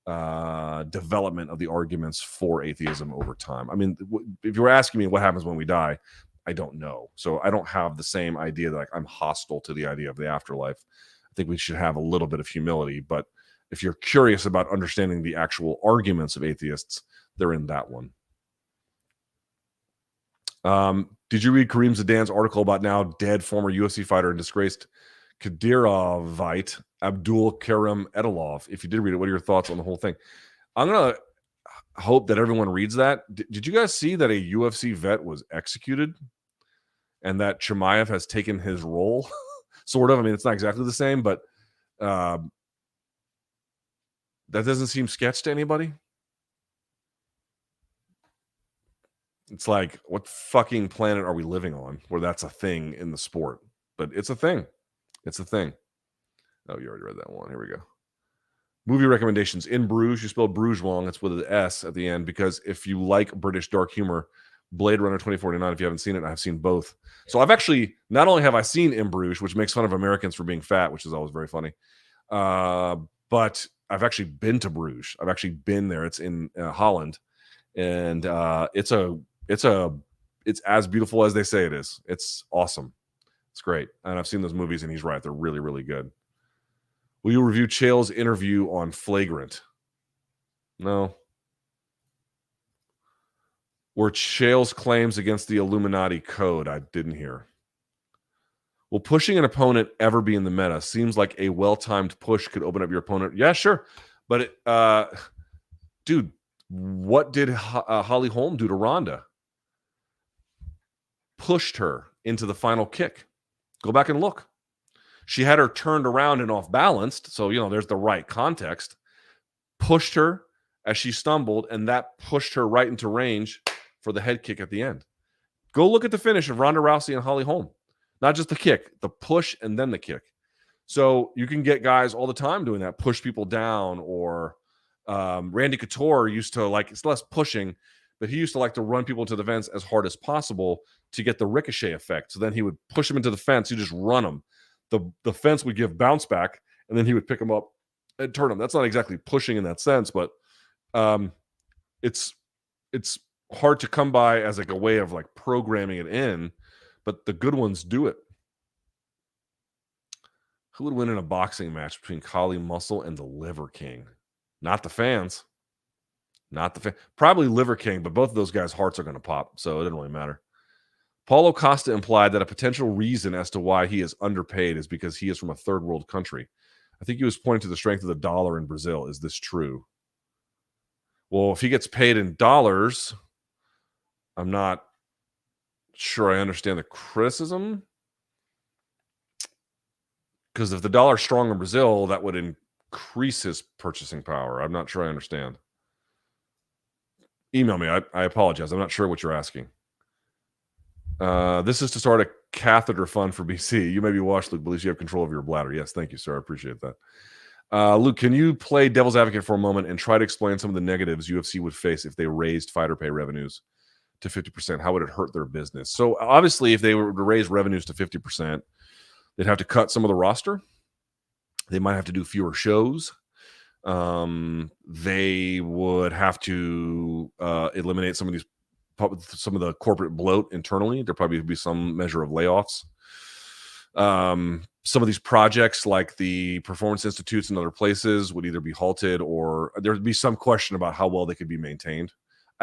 development of the arguments for atheism over time. I mean, if you were asking me what happens when we die, I don't know. So I don't have the same idea that like, I'm hostile to the idea of the afterlife. I think we should have a little bit of humility. But if you're curious about understanding the actual arguments of atheists, they're in that one. Did you read Kareem Zidane's article about now dead former UFC fighter and disgraced Kadirovite Abdul-Kerim Edilov? If you did read it, what are your thoughts on the whole thing? I'm going to hope that everyone reads that. Did you guys see that a UFC vet was executed and that Chimaev has taken his role? Sort of. I mean, it's not exactly the same, but that doesn't seem sketch to anybody. It's like, what fucking planet are we living on where that's a thing in the sport? But it's a thing. It's a thing. Oh, you already read that one. Here we go. Movie recommendations. In Bruges, you spelled Bruges wrong. It's with an S at the end, because if you like British dark humor, Blade Runner 2049, if you haven't seen it, I've seen both. So I've actually, not only have I seen In Bruges, which makes fun of Americans for being fat, which is always very funny, but I've actually been to Bruges. I've actually been there. It's in Holland, and it's as beautiful as they say it is. It's awesome. It's great. And I've seen those movies, and he's right. They're really, really good. Will you review Chael's interview on Flagrant? No. Were Chael's claims against the Illuminati code? I didn't hear. Will pushing an opponent ever be in the meta? Seems like a well-timed push could open up your opponent. Yeah, sure. But, dude, what did Holly Holm do to Ronda? pushed her into the final kick. Go back and look. She had her turned around and off balanced. So, there's the right context. Pushed her as she stumbled, and that pushed her right into range for the head kick at the end. Go look at the finish of Ronda Rousey and Holly Holm. Not just the kick, the push and then the kick. So you can get guys all the time doing that, push people down, or Randy Couture used to it's less pushing, but he used to like to run people into the fence as hard as possible to get the ricochet effect. So then he would push them into the fence. You just run them. The fence would give bounce back, and then he would pick them up and turn them. That's not exactly pushing in that sense, but it's hard to come by as a way of programming it in, but the good ones do it. Who would win in a boxing match between Kali Muscle and the Liver King? Not the fans. Probably Liver King, but both of those guys' hearts are going to pop, so it doesn't really matter. Paulo Costa implied that a potential reason as to why he is underpaid is because he is from a third world country. I think he was pointing to the strength of the dollar in Brazil. Is this true? Well, if he gets paid in dollars, I'm not sure I understand the criticism. Because if the dollar's strong in Brazil, that would increase his purchasing power. I'm not sure I understand. Email me. I apologize. I'm not sure what you're asking. This is to start a catheter fund for BC. You may be washed, Luke. Believes you have control of your bladder. Yes, thank you, sir. I appreciate that. Luke, can you play devil's advocate for a moment and try to explain some of the negatives UFC would face if they raised fighter pay revenues to 50%? How would it hurt their business? So obviously, if they were to raise revenues to 50%, they'd have to cut some of the roster. They might have to do fewer shows. They would have to eliminate some of the corporate bloat internally. There probably would be some measure of layoffs. Some of these projects, like the performance institutes and other places, would either be halted or there would be some question about how well they could be maintained.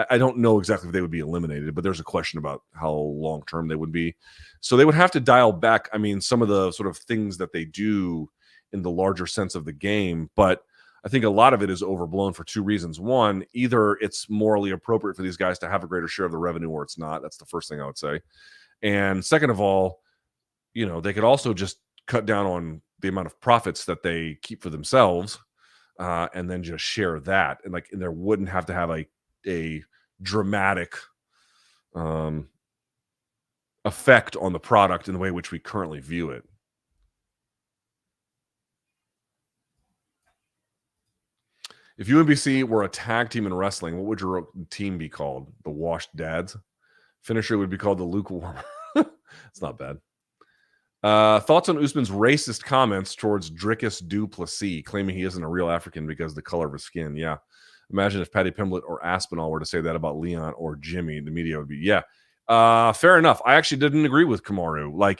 I don't know exactly if they would be eliminated, but there's a question about how long-term they would be. So they would have to dial back, some of the sort of things that they do in the larger sense of the game. But I think a lot of it is overblown for two reasons. One, either it's morally appropriate for these guys to have a greater share of the revenue or it's not. That's the first thing I would say. And second of all, they could also just cut down on the amount of profits that they keep for themselves and then just share that. And there wouldn't have to have a dramatic effect on the product in the way in which we currently view it. If UMBC were a tag team in wrestling, what would your team be called? The Washed Dads? Finisher would be called the Lukewarm. It's not bad. Thoughts on Usman's racist comments towards Dricus du Plessis, claiming he isn't a real African because of the color of his skin? Yeah. Imagine if Paddy Pimblett or Aspinall were to say that about Leon or Jimmy. The media would be, yeah. Fair enough. I actually didn't agree with Kamaru.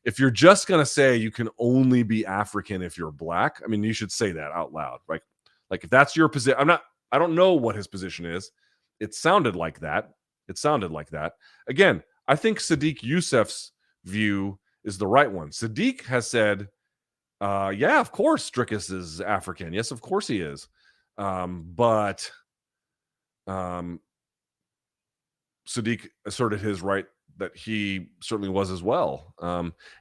If you're just going to say you can only be African if you're black, you should say that out loud, right? If that's your position, I don't know what his position is. It sounded like that. Again, I think Sadiq Youssef's view is the right one. Sadiq has said, yeah, of course Dricus is African. Yes, of course he is. But Sadiq asserted his right that he certainly was as well.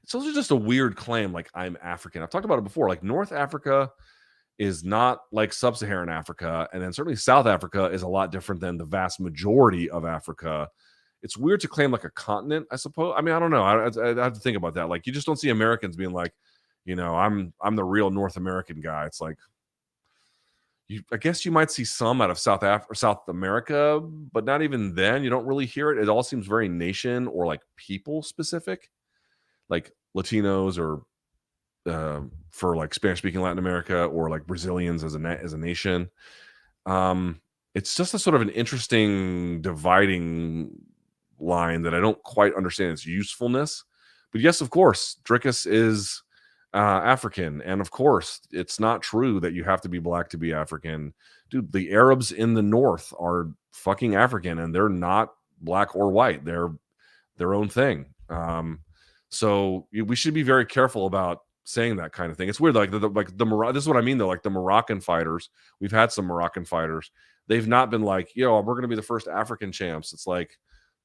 It's also just a weird claim, I'm African. I've talked about it before. North Africa is not like sub-Saharan Africa, and then certainly South Africa is a lot different than the vast majority of Africa. It's weird to claim a continent, I suppose. I don't know. I have to think about that. You just don't see Americans being I'm the real North American guy. It's I guess you might see some out of South America, but not even then. You don't really hear it. It all seems very nation or people specific, Latinos or for Spanish speaking Latin America or Brazilians as a nation. It's just a sort of an interesting dividing line that I don't quite understand its usefulness. But yes, of course, Dricus is African, and of course, it's not true that you have to be black to be African. Dude, the Arabs in the north are fucking African, and they're not black or white. They're their own thing. So we should be very careful about saying that kind of thing. It's weird, this is what I mean though. The Moroccan fighters, we've had some Moroccan fighters. They've not been we're going to be the first African champs. It's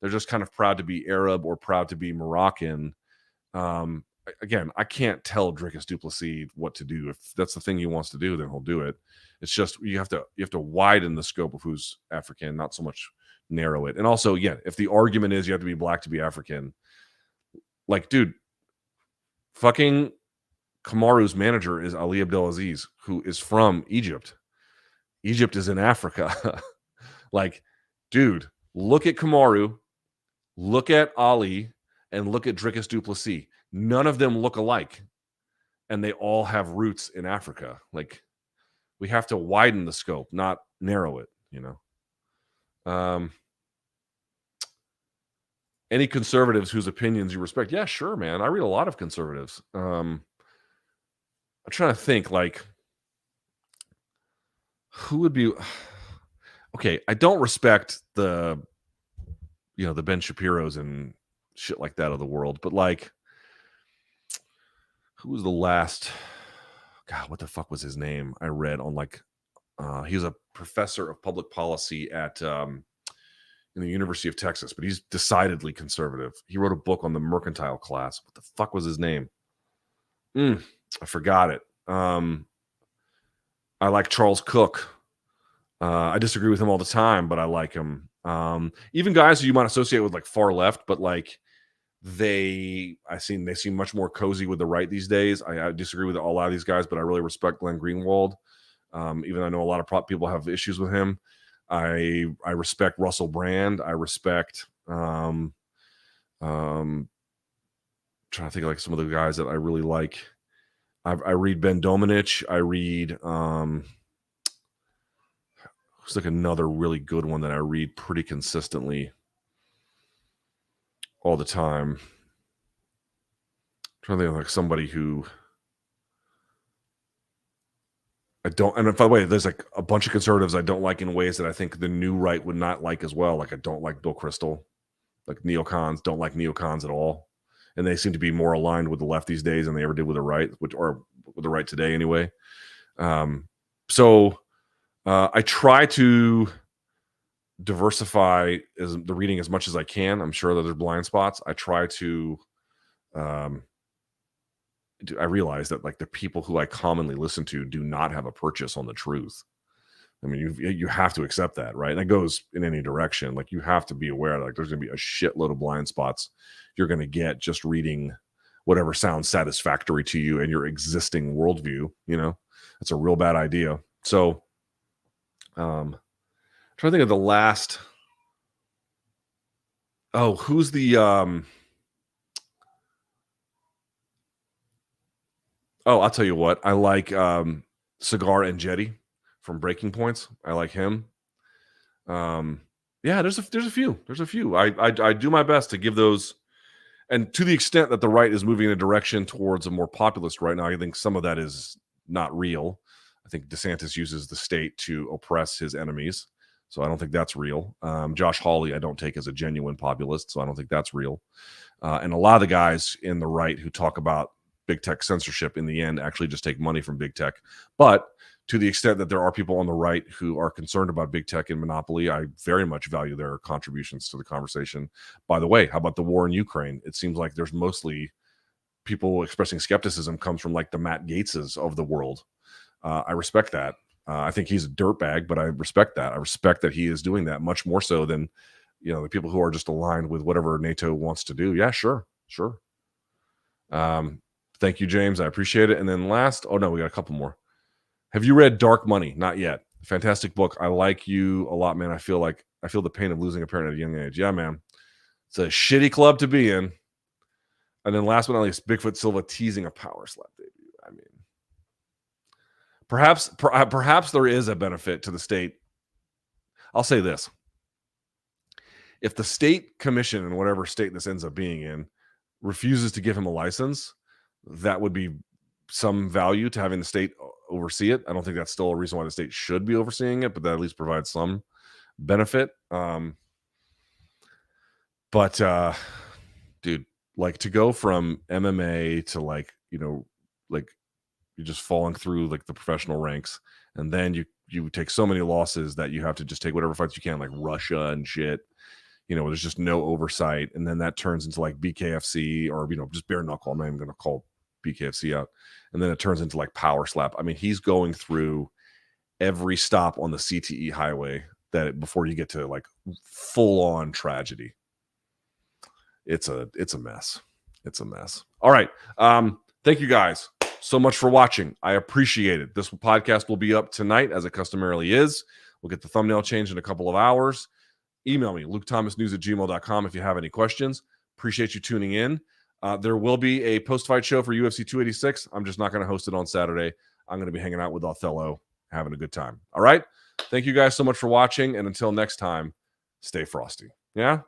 They're just kind of proud to be Arab or proud to be Moroccan. Again, I can't tell Dricus du Plessis what to do. If that's the thing he wants to do, then he'll do it. It's just you have to widen the scope of who's African, not so much narrow it. And also, yeah, if the argument is you have to be black to be African, like, dude, fucking Kamaru's manager is Ali Abdelaziz, who is from Egypt. Egypt is in Africa. Like, dude, look at Kamaru, look at Ali, and look at Dricus du Plessis. None of them look alike, and they all have roots in Africa. Like, we have to widen the scope, not narrow it, you know? Any conservatives whose opinions you respect? Yeah, sure, man. I read a lot of conservatives. I'm trying to think, like, who would be... Okay, I don't respect the Ben Shapiros and shit like that of the world, but, like, who was the last... God, what the fuck was his name? I read on, like, he was a professor of public policy at in the University of Texas, but he's decidedly conservative. He wrote a book on the mercantile class. What the fuck was his name? I forgot it. I like Charles Cook. I disagree with him all the time, but I like him. Even guys who you might associate with, like, far left, but, like, they seem much more cozy with the right these days. I disagree with a lot of these guys, but I really respect Glenn Greenwald. Even though I know a lot of people have issues with him. I respect Russell Brand. I respect trying to think of, like, some of the guys that I really like. I read Ben Domenech. I read who's like another really good one that I read pretty consistently all the time. I'm trying to think of, like, somebody who I don't, and by the way, there's, like, a bunch of conservatives I don't like in ways that I think the new right would not like as well. Like, I don't like Bill Kristol. Like, neocons, don't like neocons at all. And they seem to be more aligned with the left these days than they ever did with the right, or with the right today anyway. So I try to diversify the reading as much as I can. I'm sure that there's blind spots. I try to I realize that, like, the people who I commonly listen to do not have a purchase on the truth. I mean, you have to accept that, right? And it goes in any direction. Like, you have to be aware that, like, there's going to be a shitload of blind spots you're going to get just reading whatever sounds satisfactory to you and your existing worldview. You know, that's a real bad idea. So, trying to think of the last. Oh, who's the Oh, I'll tell you what. I like Cigar and Jetty from Breaking Points. I like him. Yeah, there's a few. There's a few. I do my best to give those, and to the extent that the right is moving in a direction towards a more populist right now, I think some of that is not real. I think DeSantis uses the state to oppress his enemies, so I don't think that's real. Josh Hawley I don't take as a genuine populist, so I don't think that's real. And a lot of the guys in the right who talk about big tech censorship in the end actually just take money from big tech. But to the extent that there are people on the right who are concerned about big tech and monopoly, I very much value their contributions to the conversation. By the way, how about the war in Ukraine? It seems like there's mostly people expressing skepticism comes from, like, the Matt Gaetzes of the world. I respect that. I think he's a dirtbag, but I respect that. I respect that he is doing that much more so than, you know, the people who are just aligned with whatever NATO wants to do. Yeah, sure. Thank you, James. I appreciate it. And then last, oh no, we got a couple more. Have you read Dark Money? Not yet. Fantastic book. I like you a lot, man. I feel the pain of losing a parent at a young age. Yeah, man. It's a shitty club to be in. And then last but not least, Bigfoot Silva teasing a PowerSlap debut. I mean, perhaps there is a benefit to the state. I'll say this. If the state commission, in whatever state this ends up being in, refuses to give him a license, that would be some value to having the state oversee it. I don't think that's still a reason why the state should be overseeing it, but that at least provides some benefit. But dude, like, to go from MMA to, like, you know, like, you're just falling through, like, the professional ranks, and then you take so many losses that you have to just take whatever fights you can, like Russia and shit. there's just no oversight. And then that turns into like BKFC or, just bare knuckle. I'm not even going to call BKFC out. And then it turns into like PowerSlap. I mean, he's going through every stop on the CTE highway before you get to like full on tragedy. It's a mess. It's a mess. All right. Thank you guys so much for watching. I appreciate it. This podcast will be up tonight as it customarily is. We'll get the thumbnail changed in a couple of hours. Email me, lukethomasnews@gmail.com if you have any questions. Appreciate you tuning in. There will be a post-fight show for UFC 286. I'm just not going to host it on Saturday. I'm going to be hanging out with Othello, having a good time. All right? Thank you guys so much for watching, and until next time, stay frosty. Yeah?